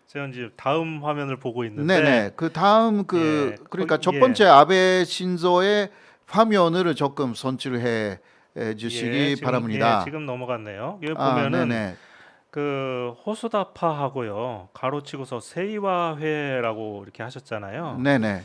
제가 이제 다음 화면을 보고 있는데. 네네. 그 다음 그러니까 첫 번째 아베 신조의 화면을 조금 선출해 주시기 지금, 바랍니다. 지금 넘어갔네요. 여기 보면은 네네. 그 호소다파하고요, 가로치고서 세이와회라고 이렇게 하셨잖아요. 네네.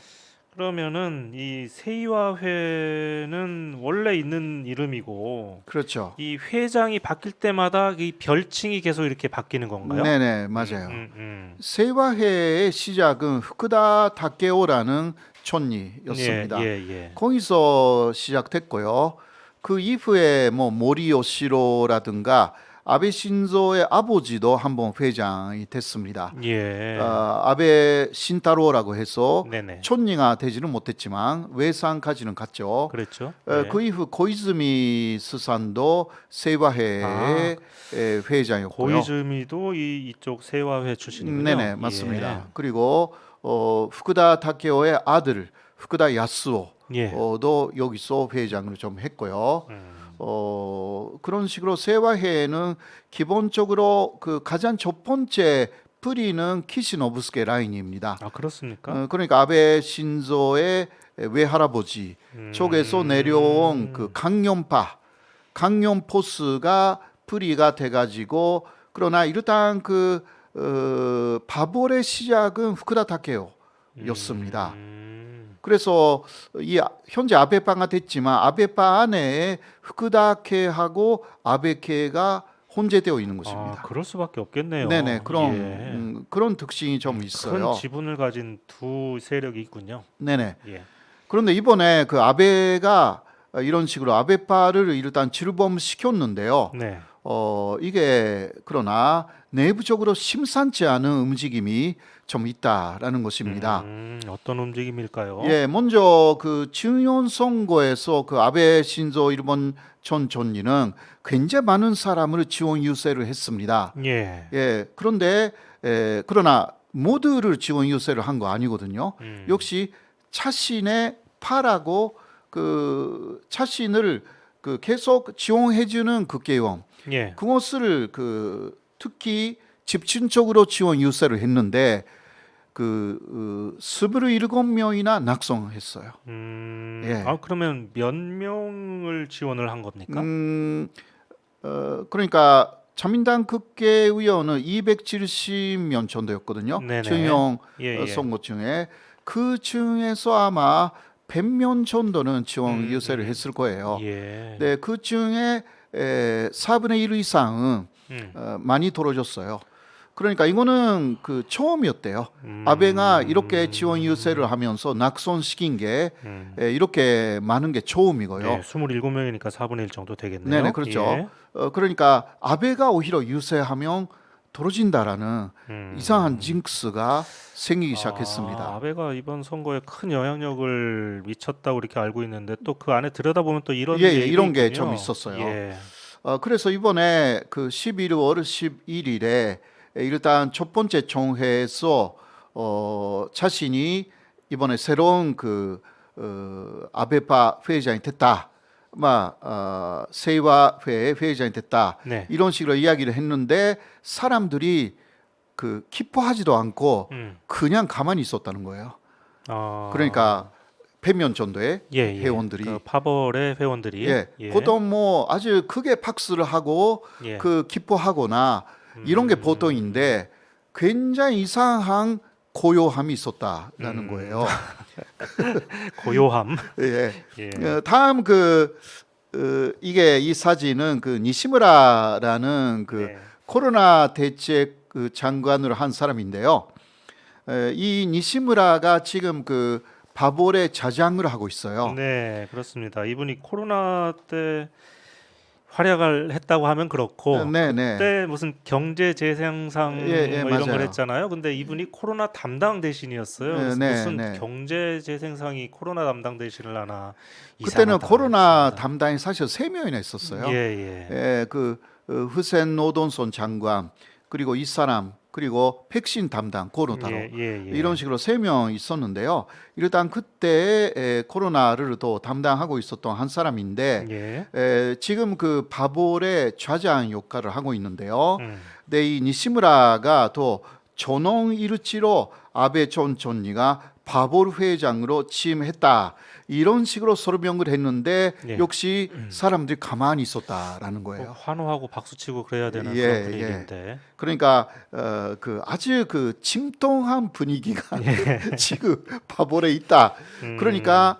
그러면은 이 세이와회는 원래 있는 이름이고 그렇죠. 이 회장이 바뀔 때마다 이 별칭이 계속 이렇게 바뀌는 건가요? 네네, 맞아요. 음. 세이와회의 시작은 후쿠다 타케오라는 촌리였습니다. 예. 거기서 시작됐고요. 그 이후에 모리요시로라든가 아베 신조의 아버지도 한번 회장이 됐습니다. 예. 아베 신타로라고 해서 네네. 촌리가 되지는 못했지만 외상까지는 갔죠. 그랬죠. 그 이후 고이즈미 스산도 세이와회의 회장이었고요. 고이즈미도 이쪽 세이와회 출신이군요. 네네, 맞습니다. 그리고 후쿠다 타케오의 아들 후쿠다 야스오도 여기서 회장을 좀 했고요. 그런 식으로 세이와회는 기본적으로 그 가장 첫 번째 뿌리는 키시노부스케 라인입니다. 아, 그렇습니까? 그러니까 아베 신조의 외할아버지 쪽에서 내려온 그 강연포스가 뿌리가 돼가지고 그러나 일단 바볼의 시작은 후쿠다 타케오였습니다. 그래서 현재 아베파가 됐지만 아베파 안에 후쿠다케하고 아베케가 혼재되어 있는 것입니다. 그럴 수밖에 없겠네요. 네네, 그런 예. 그런 특징이 좀 큰 있어요. 지분을 가진 두 세력이 있군요. 네네. 예. 그런데 이번에 그 아베가 이런 식으로 아베파를 일단 출범시켰는데요. 네. 이게 그러나 내부적으로 심상치 않은 움직임이 좀 있다라는 것입니다. 어떤 움직임일까요? 예, 먼저 그 중yon 선거에서 그 아베 신조 일본 전 총리는 굉장히 많은 사람을 지원 유세를 했습니다. 예. 예, 그런데 그러나 모두를 지원 유세를 한 거 아니거든요. 역시 자신의 파라고 그 자신을 그 계속 지원해주는 국회의원 예. 그것을 그 특히 집중적으로 지원 유세를 했는데 그 27명이나 낙선했어요. 예. 그러면 몇 명을 지원을 한 겁니까? 그러니까 자민당 국회의원은 270명 정도였거든요. 네네. 중용 예. 선거 중에 그 중에서 아마 100명 정도는 지원 유세를 했을 거예요. 예. 네, 그 중에 4분의 1 이상은 많이 떨어졌어요. 그러니까 이거는 그 처음이었대요. 아베가 이렇게 지원 유세를 하면서 낙선시킨 게 이렇게 많은 게 처음이고요. 네, 27명이니까 4분의 1 정도 되겠네요. 네네, 그렇죠. 예. 그러니까 아베가 오히려 유세하면 떨어진다라는 이상한 징크스가 생기기 시작했습니다. 아베가 이번 선거에 큰 영향력을 미쳤다고 이렇게 알고 있는데 또 그 안에 들여다보면 또 이런 예, 얘기도 이런 게 있군요. 좀 있었어요. 예. 그래서 이번에 그 11월 11일에 일단 첫 번째 총회에서 자신이 이번에 새로운 그 아베파 회장이 됐다. 세이와 회장이 됐다. 네. 이런 식으로 이야기를 했는데 사람들이 그 기뻐하지도 않고 그냥 가만히 있었다는 거예요. 그러니까 100명 정도의 회원들이 그 파벌의 회원들이 보통 뭐 아주 크게 박수를 하고 예. 그 기뻐하거나 이런 게 보통인데 굉장히 이상한 고요함이 있었다라는 거예요. 고요함. 예. 예. 다음 이게 이 사진은 그 니시무라라는 그 네. 코로나 대책 그 장관으로 한 사람인데요. 이 니시무라가 지금 그 바볼의 자장을 하고 있어요. 네, 그렇습니다. 이분이 코로나 때 활약을 했다고 하면 그렇고 그때 무슨 경제 재생상 뭐 이런 맞아요. 걸 했잖아요. 근데 이분이 코로나 담당 대신이었어요. 그래서 무슨 네. 경제 재생상이 코로나 담당 대신을 하나 그때는 이상하다 코로나 했습니다. 담당이 사실 3명이나 있었어요. 예. 그 후센 노돈손 장관 그리고 이 사람 그리고 백신 담당 고로타로 이런 식으로 3명 있었는데요. 일단 그때 코로나를 또 담당하고 있었던 한 사람인데 지금 그 바볼의 좌장 역할을 하고 있는데요. 근데 이 니시무라가 또 전원 일치로 아베 전 총리가 바볼 회장으로 취임했다. 이런 식으로 설명을 했는데 역시 사람들이 가만히 있었다라는 거예요. 환호하고 박수치고 그래야 되는 그런 분위기인데. 그러니까 그 아주 그 침통한 분위기가 지금 바볼에 있다. 그러니까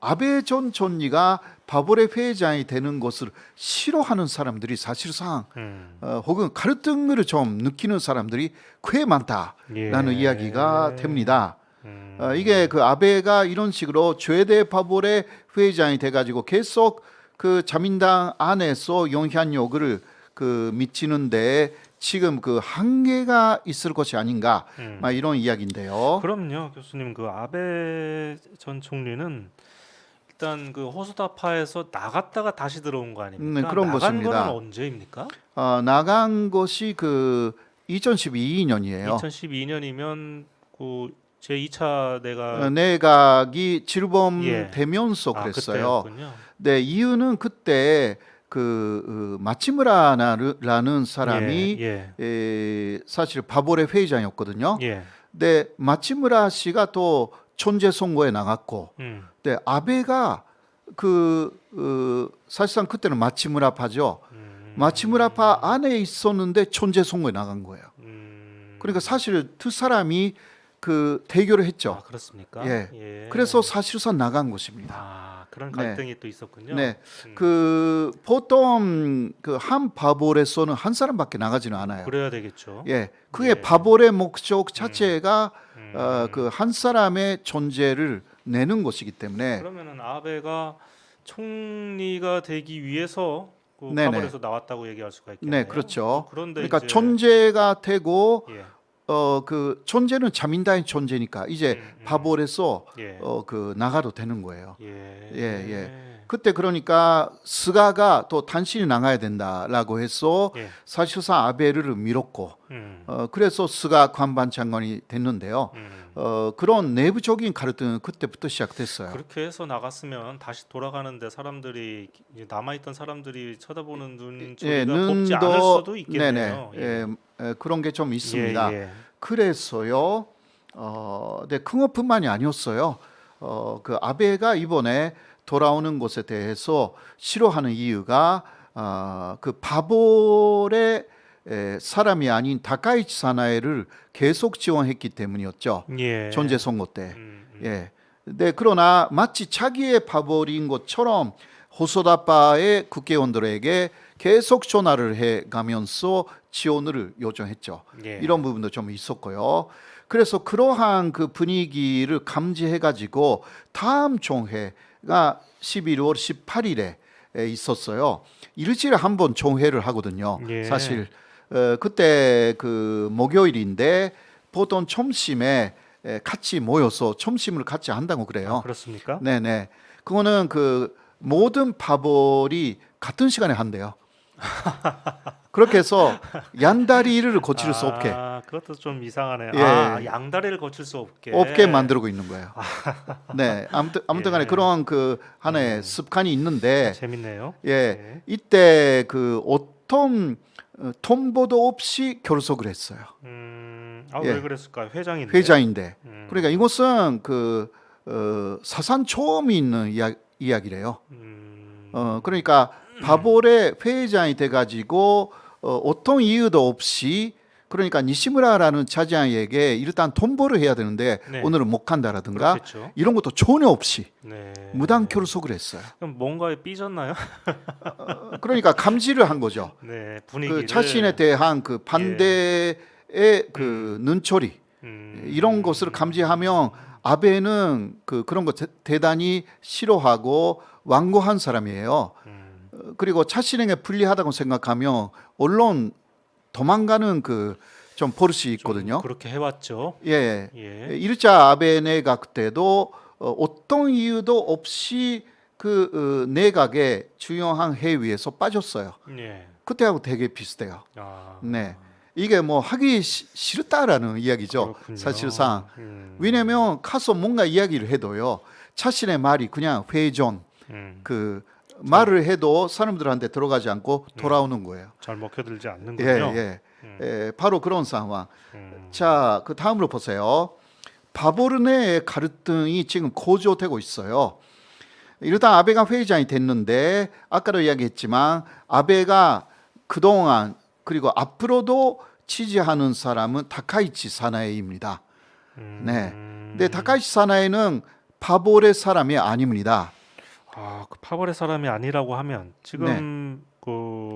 아베 전 총리가 바볼의 회장이 되는 것을 싫어하는 사람들이 사실상 혹은 갈등을 좀 느끼는 사람들이 꽤 많다라는 이야기가 됩니다. 이게 그 아베가 이런 식으로 최대 바볼의 회장이 돼가지고 계속 그 자민당 안에서 영향력을 그 미치는데 지금 그 한계가 있을 것이 아닌가 이런 이야기인데요. 그럼요, 교수님. 그 아베 전 총리는 일단 그 호소다파에서 나갔다가 다시 들어온 거 아닙니까? 그런 나간 것입니다. 거는 언제입니까? 나간 것이 그 2012년이에요. 2012년이면 그 제2차 내각이 출범되면서 그랬어요. 그때였군요. 네, 이유는 그때 그 마치무라라는 사람이 사실 바볼의 회장이었거든요. 네, 마치무라 씨가 또 총재 선거에 나갔고, 네, 아베가 사실상 그때는 마치무라파죠. 마치무라파 안에 있었는데 총재 선거에 나간 거예요. 그러니까 사실 두 사람이 그 대결을 아, 했죠. 그렇습니까? 예. 예. 그래서 사실상 나간 것입니다. 아, 그런 네. 갈등이 또 있었군요. 네, 음. 그 보통 그 한 바볼에서는 한 사람밖에 나가지는 않아요. 그래야 되겠죠. 예, 그게 예. 바볼의 목적 자체가 음. 그 한 사람의 존재를 내는 것이기 때문에 그러면은 아베가 총리가 되기 위해서 그 네네. 파벌에서 나왔다고 얘기할 수가 있겠네요. 네, 그렇죠. 그런데 그러니까 이제 존재가 되고 예. 그 존재는 자민당의 존재니까 이제 바볼에서 예. 그 나가도 되는 거예요. 예. 예. 그때 그러니까 스가가 또 단신이 나가야 된다라고 해서 예. 사실상 아베를 밀었고 음. 그래서 스가 관반장관이 됐는데요. 그런 내부적인 갈등은 그때부터 시작됐어요. 그렇게 해서 나갔으면 다시 돌아가는데 사람들이 이제 남아있던 사람들이 쳐다보는 눈초리가 곱지 않을 수도 있겠네요. 그런 게 좀 있습니다. 예. 그래서요. 네, 큰것뿐만이 아니었어요. 그 아베가 이번에 돌아오는 것에 대해서 싫어하는 이유가 그 바볼의 사람이 아닌 다카이치 사나이를 계속 지원했기 때문이었죠. 예. 전제 선거 때. 예. 네, 그러나 마치 자기의 바볼인 것처럼 호소다파의 국회의원들에게 계속 전화를 해가면서 지원을 요청했죠. 예. 이런 부분도 좀 있었고요. 그래서 그러한 그 분위기를 감지해가지고 다음 총회가 11월 18일에 있었어요. 일주일에 한 번 총회를 하거든요. 예. 사실 그때 그 목요일인데 보통 점심에 같이 모여서 점심을 같이 한다고 그래요. 아, 그렇습니까? 네네. 그거는 그 모든 파벌이 같은 시간에 한대요. 그렇게 해서 양다리를 거칠 수 없게 그것도 좀 이상하네요. 예. 아, 양다리를 거칠 수 없게 만들고 있는 거예요. 네, 아무튼간에 예. 그런 그 하나의 습관이 있는데, 재밌네요. 예, 이때 그 어떤 통보도 없이 결석을 했어요. 왜 예. 그랬을까요? 회장인데. 회장인데, 그러니까 이것은 그 사상 처음이 있는 이야기래요. 그러니까 바볼의 회장이 돼가지고 어떤 이유도 없이 그러니까 니시무라라는 차장에게 일단 통보를 해야 되는데 네. 오늘은 못 간다라든가 그렇겠죠. 이런 것도 전혀 없이 네. 무단 결석을 했어요. 그럼 뭔가에 삐졌나요? 그러니까 감지를 한 거죠. 네, 분위기를. 그 자신에 대한 그 반대의 그 눈초리 이런 것을 감지하면 아베는 그런 거 대단히 싫어하고 완고한 사람이에요. 그리고 자신에게 불리하다고 생각하면 언론 도망가는 그 좀 버릇이 있거든요. 그렇게 해왔죠. 예. 예. 일자 아베 내각 때도 어떤 이유도 없이 그 내각의 중요한 회의에서 빠졌어요. 예. 그때하고 되게 비슷해요. 아, 네. 이게 뭐 하기 싫다라는 이야기죠. 그렇군요. 사실상. 왜냐면 가서 뭔가 이야기를 해도요. 자신의 말이 그냥 회전 그 말을 해도 사람들한테 들어가지 않고 돌아오는 거예요. 잘 먹혀들지 않는군요. 바로 그런 상황. 자, 그 다음으로 보세요. 바보르 내의 갈등이 지금 고조되고 있어요. 일단 아베가 회장이 됐는데 아까도 이야기했지만 아베가 그동안 그리고 앞으로도 지지하는 사람은 다카이치 사나이입니다. 네. 근데 다카이치 사나이는 바볼의 사람이 아닙니다. 그 파벌의 사람이 아니라고 하면 지금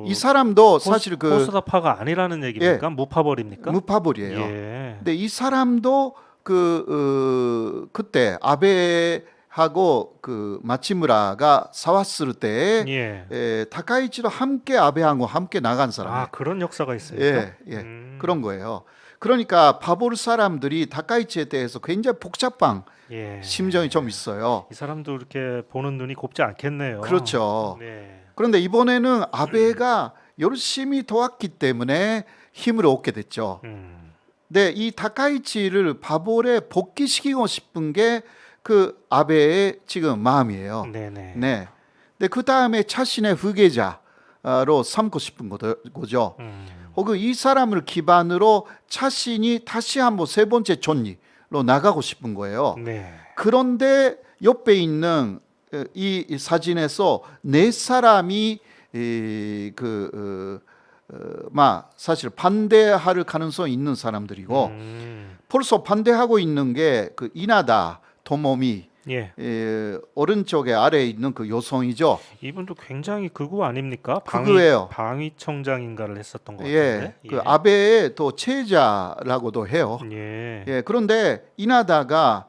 이 사람도 사실 그 호소다파가 아니라는 얘기입니까? 무파벌입니까? 무파벌이에요. 예. 근데 이 사람도 그때 아베하고 그 마치무라가 싸웠을 때 다카이치도 함께 아베하고 함께 나간 사람이에요. 그런 역사가 있습니까? 그런 거예요. 그러니까 바볼 사람들이 다카이치에 대해서 굉장히 복잡한 심정이 좀 있어요. 이 사람도 이렇게 보는 눈이 곱지 않겠네요. 그렇죠. 네. 그런데 이번에는 아베가 열심히 도왔기 때문에 힘을 얻게 됐죠. 근데 이 다카이치를 바볼에 복귀시키고 싶은 게 그 아베의 지금 마음이에요. 네네. 네. 근데 그 다음에 자신의 후계자로 삼고 싶은 거죠. 혹은 이 사람을 기반으로 자신이 다시 한번 세 번째 존리로 나가고 싶은 거예요. 네. 그런데 옆에 있는 이 사진에서 네 사람이 사실 반대할 가능성이 있는 사람들이고 벌써 반대하고 있는 게 그 이나다 도모미 예. 오른쪽에 아래에 있는 그 요성이죠. 이분도 굉장히 극우 아닙니까? 극우예요. 방위청장인가를 했었던 것 예, 같은데. 그 아베의 또 체자라고도 해요. 예. 예, 그런데 이나다가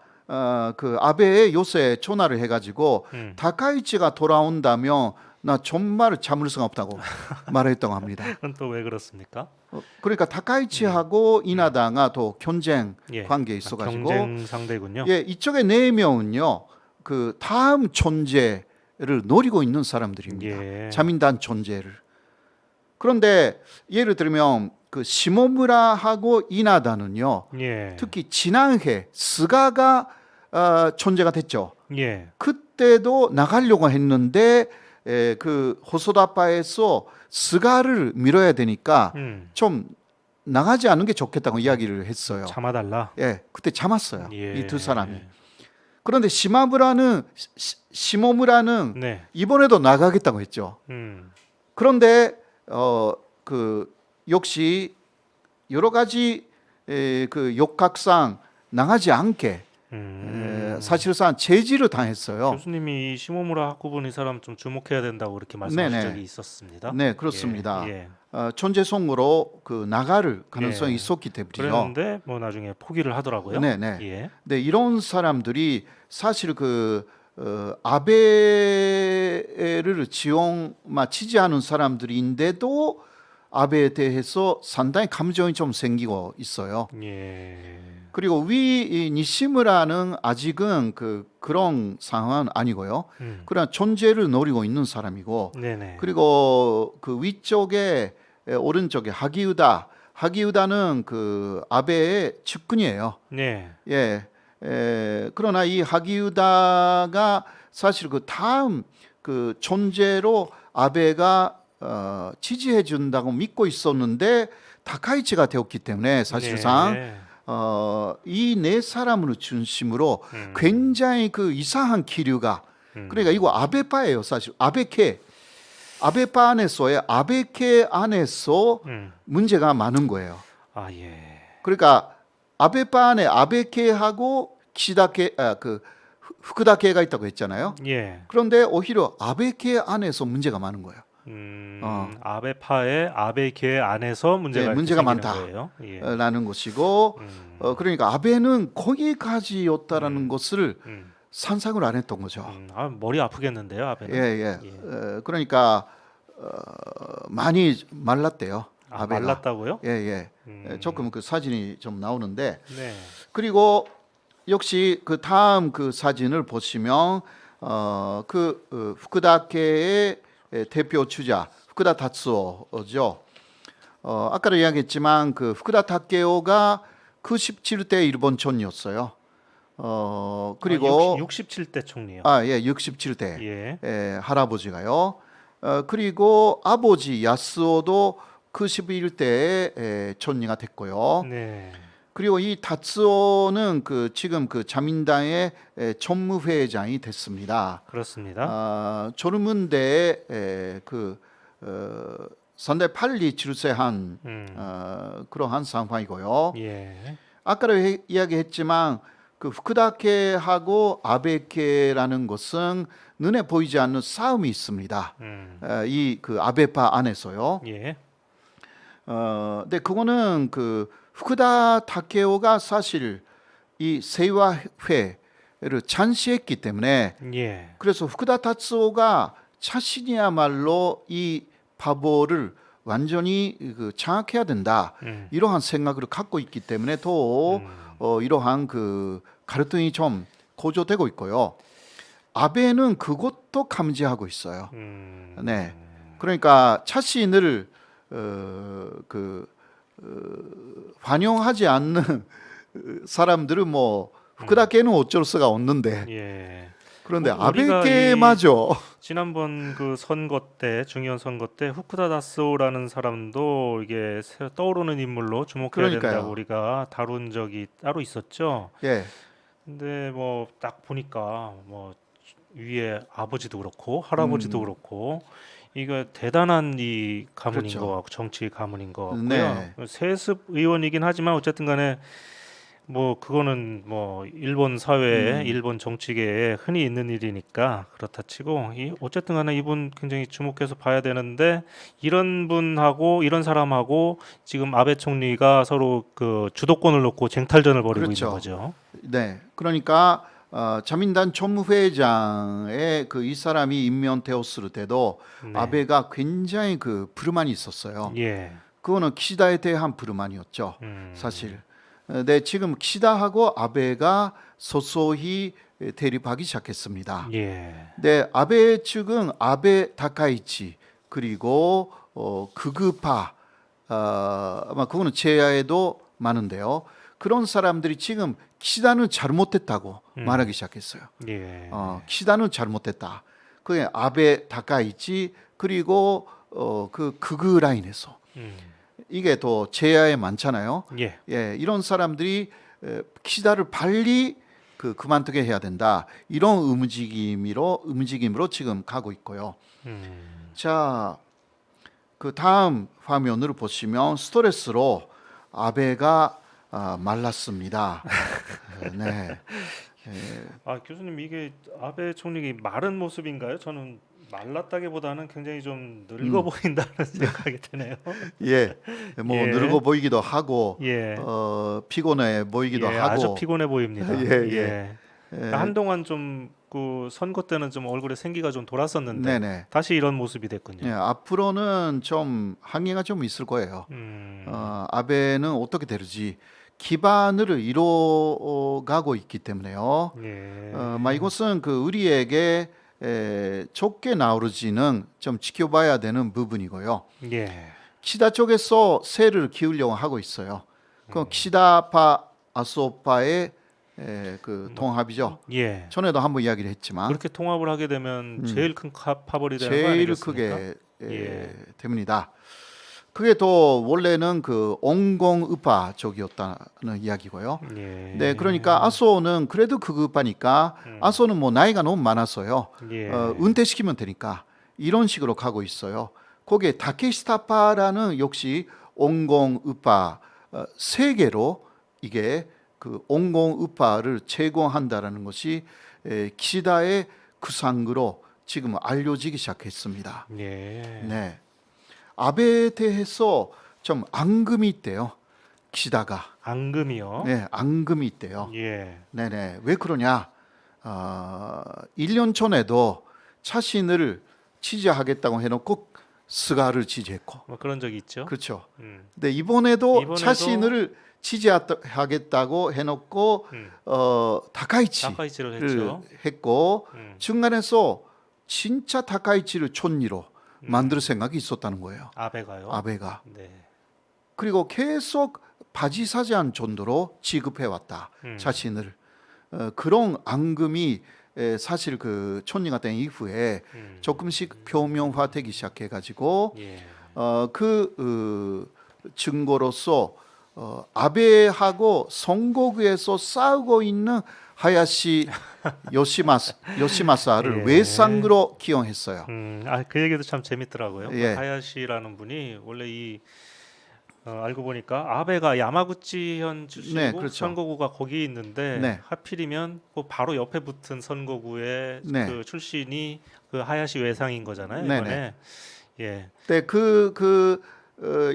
그 아베의 요새 전화를 해가지고 다카이치가 돌아온다면 나 정말 참을 수가 없다고 말했다고 합니다. 그건 또 왜 그렇습니까? 그러니까 다카이치하고 이나다가 또 경쟁 예. 관계에 있어가지고 경쟁 상대군요. 예, 이쪽에 네 명은요 그 다음 존재를 노리고 있는 사람들입니다. 예. 자민당 존재를. 그런데 예를 들면 그 시모무라하고 이나다는요 예. 특히 지난해 스가가 존재가 됐죠. 예. 그때도 나가려고 했는데 그 호소다파에서 스가를 밀어야 되니까 좀 나가지 않는 게 좋겠다고 이야기를 했어요. 참아달라. 예, 그때 참았어요. 예. 이 두 사람이. 그런데 시모무라는 네. 이번에도 나가겠다고 했죠. 그런데 그 역시 여러 가지 그 역학상 나가지 않게 사실상 제지를 당했어요. 교수님이 이 시모무라 학부분 이 사람 좀 주목해야 된다고 그렇게 말씀하신 네네. 적이 있었습니다. 네, 그렇습니다. 예. 존재성으로 그 나갈 가능성이 예. 있었기 때문이죠. 그랬는데 뭐 나중에 포기를 하더라고요. 네네. 예. 네, 이런 사람들이 사실 그 아베를 지지하는 사람들인데도 아베에 대해서 상당히 감정이 좀 생기고 있어요. 예. 그리고 이 니시무라는 아직은 그런 상황은 아니고요. 그러나 존재를 노리고 있는 사람이고, 네네. 그리고 그 위쪽에 오른쪽에 하기우다는 그 아베의 측근이에요. 네. 예. 그러나 이 하기우다가 사실 그 다음 그 존재로 아베가 지지해 준다고 믿고 있었는데 다카이치가 되었기 때문에 사실상 네. 이 네 사람을 중심으로 굉장히 그 이상한 기류가 그러니까 이거 아베파예요. 사실 아베파 안에서의 아베케 안에서 문제가 많은 거예요. 아 예. 그러니까 아베파 안에 아베케하고 키시다케 그 후쿠다케가 있다고 했잖아요. 예. 그런데 오히려 아베케 안에서 문제가 많은 거예요. 아베파의 아베계 안에서 문제가, 네, 이렇게 문제가 생기는 많다. 거예요. 예. 라는 것이고 그러니까 아베는 거기까지였다라는 것을 상상을 안 했던 거죠. 머리 아프겠는데요, 아베는. 예. 그러니까 많이 말랐대요. 아, 아베가. 말랐다고요? 예. 조금 그 사진이 좀 나오는데 네. 그리고 역시 그 다음 그 사진을 보시면 후쿠다케의 대표 주자 후쿠다 다츠오죠. 아까도 이야기했지만 그 후쿠다 다케오가 97대 일본총리였어요. 그리고 67대 총리요. 67대 예. 할아버지가요. 그리고 아버지 야스오도 91대의 총리가 됐고요. 네. 그리고 이 다츠오는 지금 그 자민당의 총무회장이 됐습니다. 그렇습니다. 조르문대에 상당히 빨리 출세한 그러한 상황이고요. 예. 아까도 이야기했지만 그 후쿠다케하고 아베케라는 것은 눈에 보이지 않는 싸움이 있습니다. 이 그 아베파 안에서요. 예. 근데 그거는 그 후쿠다 다케오가 사실 이 세이와회를 잔시했기 때문에 예. 그래서 후쿠다 다츠오가 자신이야말로 이 바보를 완전히 장악해야 된다 이러한 생각을 갖고 있기 때문에 또 이러한 그 갈등이 좀 고조되고 있고요. 아베는 그것도 감지하고 있어요. 네, 그러니까 자신을 환영하지 않는 사람들은 뭐 후쿠다케는 어쩔 수가 없는데 예. 그런데 우리가 아베케마저 지난번 그 선거 때 중요한 선거 때 후쿠다 다스오라는 사람도 이게 떠오르는 인물로 주목해야 그러니까요. 된다고 우리가 다룬 적이 따로 있었죠. 예, 근데 뭐 딱 보니까 뭐 위에 아버지도 그렇고 할아버지도 그렇고 이거 대단한 이 가문인 그렇죠. 것 같고 정치 가문인 것 같고요. 네. 세습 의원이긴 하지만 어쨌든 간에 뭐 그거는 뭐 일본 사회에 음. 일본 정치계에 흔히 있는 일이니까 그렇다 치고 어쨌든 간에 이분 굉장히 주목해서 봐야 되는데 이런 분하고 이런 사람하고 지금 아베 총리가 서로 그 주도권을 놓고 쟁탈전을 벌이고 있는 그렇죠. 거죠. 네. 그러니까 자민당 총무회장에 그 이 사람이 임명되었을 때도 네. 아베가 굉장히 그 불만이 있었어요. 예. 그거는 키시다에 대한 불만이었죠. 사실. 네, 지금 키시다하고 아베가 서서히 대립하기 시작했습니다. 예. 네, 아베 측은 아베 다카이치 그리고 극우파 아마 그거는 제야에도 많은데요. 그런 사람들이 지금 키시다는 잘못했다고 말하기 시작했어요. 예. 키시다는 잘못했다. 그게 아베 다카이치 그리고 그 극우 라인에서 이게 또 제야에 많잖아요. 예. 예, 이런 사람들이 키시다를 빨리 그만두게 해야 된다. 이런 움직임으로 지금 가고 있고요. 자, 그 다음 화면을 보시면 스트레스로 아베가 말랐습니다. 네. 아, 교수님 이게 아베 총리 마른 모습인가요? 저는 말랐다기보다는 굉장히 좀 늙어 보인다는 생각이 드네요. 예, 뭐 예. 늙어 보이기도 하고 예. 피곤해 보이기도 예, 아주 하고. 피곤해 보입니다. 예, 예. 한동안 좀 그 선거 때는 좀 얼굴에 생기가 좀 돌았었는데 네네. 다시 이런 모습이 됐군요. 예, 앞으로는 좀 항의가 좀 있을 거예요. 아베는 어떻게 되는지 기반을 이뤄가고 있기 때문에요. 예. 이것은 그 우리에게 좁게 나오르지는 좀 지켜봐야 되는 부분이고요. 예. 키시다 쪽에서 세를 기울려고 하고 있어요. 그 키시다파 아소파의 그 통합이죠. 예. 전에도 한번 이야기를 했지만 그렇게 통합을 하게 되면 제일 큰 파벌이 되는 거 제일 아니겠습니까? 크게 예. 됩니다. 그게 또 원래는 그 온공우파 쪽이었다는 이야기고요. 예. 네, 그러니까 아소는 그래도 극우파니까 아소는 뭐 나이가 너무 많았어요. 예. 은퇴시키면 되니까 이런 식으로 가고 있어요. 거기에 다케시타파라는 역시 온공우파 세 개로 이게 그 온공우파를 제공한다라는 것이 키시다의 구상으로 지금 알려지기 시작했습니다. 예. 네. 아베에 대해서 좀 앙금이 있대요. 키시다가. 앙금이요? 네, 앙금이 있대요. 예. 네네. 왜 그러냐? 1년 전에도 자신을 지지하겠다고 해놓고 스가를 지지했고. 뭐 그런 적이 있죠. 그렇죠. 음. 근데 이번에도 이번에도 자신을 지지하겠다고 해놓고 다카이치를 다카이치를 했죠. 했고 중간에서 진짜 다카이치를 촌리로 만들 생각이 있었다는 거예요. 아베가요? 아베가. 네. 그리고 계속 바지사지한 정도로 지급해 왔다. 자신을. 그런 앙금이 사실 그 촌리가 된 이후에 조금씩 표명화되기 시작해가지고 예. 증거로서 아베하고 선거구에서 싸우고 있는 하야시 요시마사를 예. 외상으로 기용했어요. 그 얘기도 참 재밌더라고요. 예. 그 하야시라는 분이 원래 이 알고 보니까 아베가 야마구치현 출신이고 네, 그렇죠. 선거구가 거기 있는데 네. 하필이면 그 바로 옆에 붙은 선거구의 네. 그 출신이 그 하야시 외상인 거잖아요. 네, 이번에. 예. 네,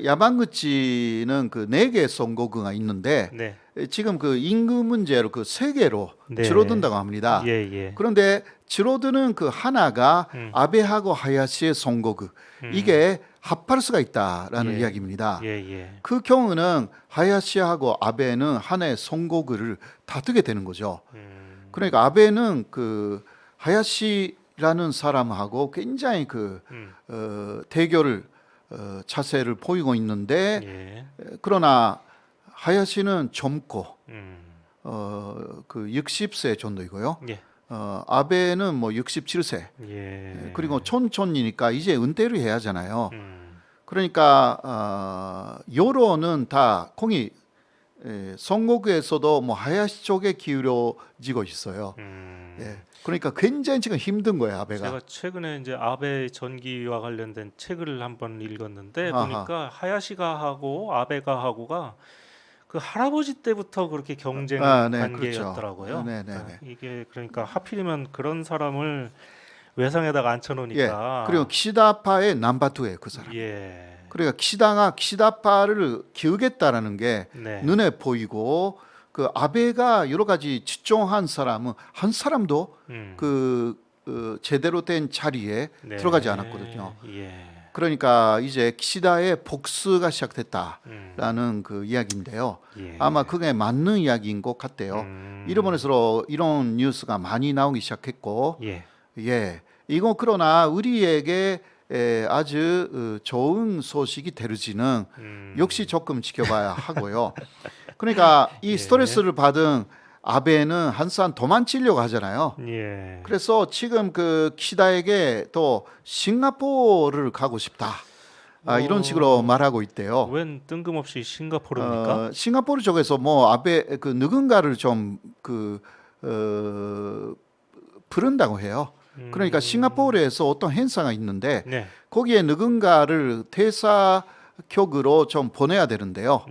야마구치는 그 4개 선거구가 있는데 네. 지금 그 인구 문제로 그 3개로 네. 줄어든다고 합니다. 예, 예. 그런데 줄어드는 그 하나가 아베하고 하야시의 선거구 이게 합할 수가 있다라는 예. 이야기입니다. 예, 예. 그 경우는 하야시하고 아베는 하나의 선거구를 다투게 되는 거죠. 그러니까 아베는 그 하야시라는 사람하고 굉장히 대결을 자세를 보이고 있는데 예. 그러나 하야시는 젊고 그 60세 정도이고요. 예. 아베는 뭐 67세. 예. 그리고 촌촌이니까 이제 은퇴를 해야 하잖아요. 그러니까 여론은 다 선거구에서도 뭐 하야시 쪽에 기울어지고 있어요. 예. 그러니까 굉장히 지금 힘든 거예요, 아베가. 제가 최근에 이제 아베 전기와 관련된 책을 한번 읽었는데 아하. 보니까 하야시가 하고 아베가 하고가 그 할아버지 때부터 그렇게 경쟁 네, 관계였더라고요. 그렇죠. 네, 네, 네. 이게 그러니까 하필이면 그런 사람을 외상에다가 예. 앉혀놓으니까. 그리고 키시다파의 넘버 2예요, 그 사람. 예. 그러니까 키시다가 키시다파를 기우겠다라는 게 네. 눈에 보이고 그 아베가 여러 가지 집중한 사람은 한 사람도 그 제대로 된 자리에 네. 들어가지 않았거든요. 예. 그러니까 이제 키시다의 복수가 시작됐다라는 그 이야기인데요. 예. 아마 그게 맞는 이야기인 것 같아요. 일본에서 이런 뉴스가 많이 나오기 시작했고, 예. 예, 이거 그러나 우리에게 아주 좋은 소식이 되는지는 역시 조금 지켜봐야 하고요. 그러니까 이 예. 스트레스를 받은 아베는 한산 도망치려고 하잖아요. 예. 그래서 지금 그 키시다에게 또 싱가포르를 가고 싶다. 이런 식으로 말하고 있대요. 웬 뜬금없이 싱가포르입니까? 싱가포르 쪽에서 뭐 아베 그 누군가를 좀 부른다고 해요. 그러니까 싱가포르에서 어떤 행사가 있는데 네. 거기에 누군가를 대사격으로 좀 보내야 되는데요.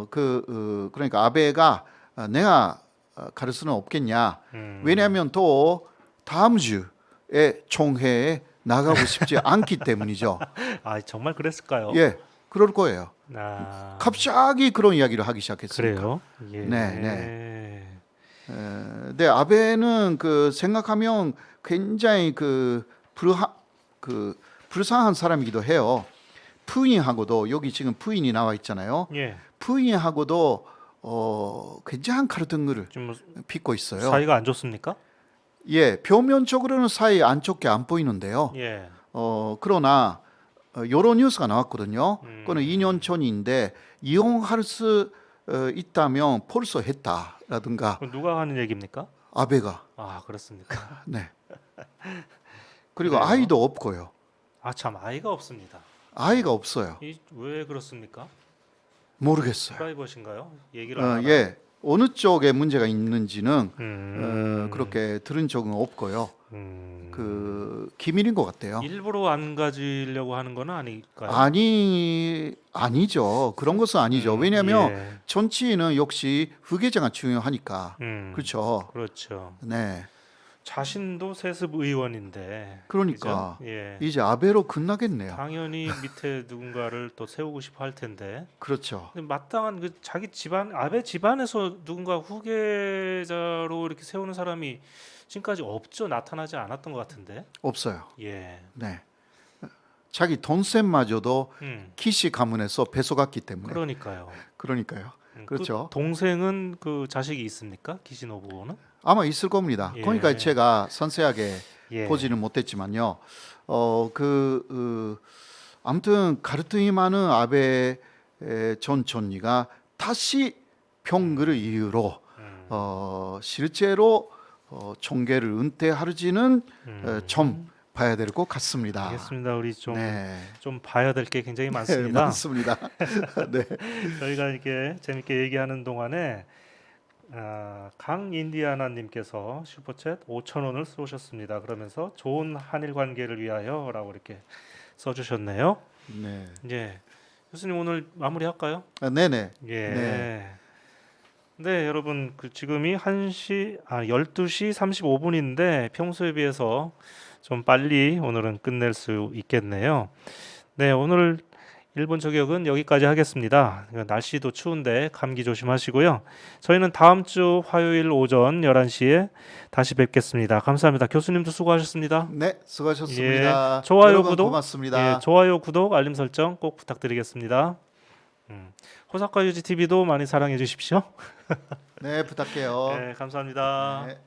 그러니까 아베가 내가 갈 수는 없겠냐. 왜냐하면 또 다음 주에 총회에 나가고 싶지 않기 때문이죠. 아, 정말 그랬을까요? 예, 그럴 거예요. 아, 갑자기 그런 이야기를 하기 시작했으니까. 그래요? 예. 네, 네, 아베는 그 생각하면 굉장히 불쌍한 사람이기도 해요. 부인하고도 여기 지금 부인이 나와 있잖아요. 예. 부인하고도 굉장한 가르등을 좀 빚고 있어요. 사이가 안 좋습니까? 예, 표면적으로는 사이 안 좋게 안 보이는데요. 예. 그러나 여러 뉴스가 나왔거든요. 그거는 2년 전인데 이용할 수 있다면 벌써 했다라든가 그럼 누가 하는 얘기입니까? 아베가. 아, 그렇습니까? 네. 그리고 그래요? 아이도 없고요. 아, 참 아이가 없습니다. 아이가 없어요. 왜 그렇습니까? 모르겠어요. 프라이버신가요? 얘기를 안 하나요? 예, 어느 쪽에 문제가 있는지는 그렇게 들은 적은 없고요. 그 기밀인 것 같아요. 일부러 안 가지려고 하는 건 아닐까요? 아니죠. 그런 것은 아니죠. 왜냐하면 예. 정치인은 역시 후계자가 중요하니까. 그렇죠. 그렇죠. 네. 자신도 세습 의원인데. 그러니까 그죠? 예. 이제 아베로 끝나겠네요. 당연히 밑에 누군가를 또 세우고 싶어 할 텐데. 그렇죠. 근데 마땅한 그 자기 집안 아베 집안에서 누군가 후계자로 이렇게 세우는 사람이 지금까지 없죠. 나타나지 않았던 것 같은데. 없어요. 예. 네. 자기 돈셈마저도 음. 키시 가문에서 뺏어갔기 때문에. 그러니까요. 그러니까요. 그렇죠. 그 동생은 그 자식이 있습니까? 기시노부오는? 아마 있을 겁니다. 예. 그러니까 제가 상세하게 예. 보지는 못했지만요. 아무튼 가르등이 많은 아베 전 총리가 다시 병그를 이유로 실제로 총계를 은퇴하는지는 좀 봐야 될 것 같습니다. 알겠습니다. 우리 좀 네. 봐야 될 게 굉장히 네, 많습니다. 많습니다. 네. 저희가 이렇게 재밌게 얘기하는 동안에 강인디아나님께서 슈퍼챗 5,000원을 쏘셨습니다. 그러면서 좋은 한일 관계를 위하여라고 이렇게 써주셨네요. 네. 예, 교수님 오늘 마무리할까요? 네네. 예. 네. 네, 여러분 지금이 12시 35분인데 평소에 비해서 좀 빨리 오늘은 끝낼 수 있겠네요. 네, 오늘 일본 저격은 여기까지 하겠습니다. 날씨도 추운데 감기 조심하시고요. 저희는 다음 주 화요일 오전 11시에 다시 뵙겠습니다. 감사합니다. 교수님도 수고하셨습니다. 네, 수고하셨습니다. 예, 좋아요, 여러분 구독. 고맙습니다. 예, 좋아요, 구독, 알림 설정 꼭 부탁드리겠습니다. 호사카 유지 TV도 많이 사랑해 주십시오. 네, 부탁해요. 네, 감사합니다. 네.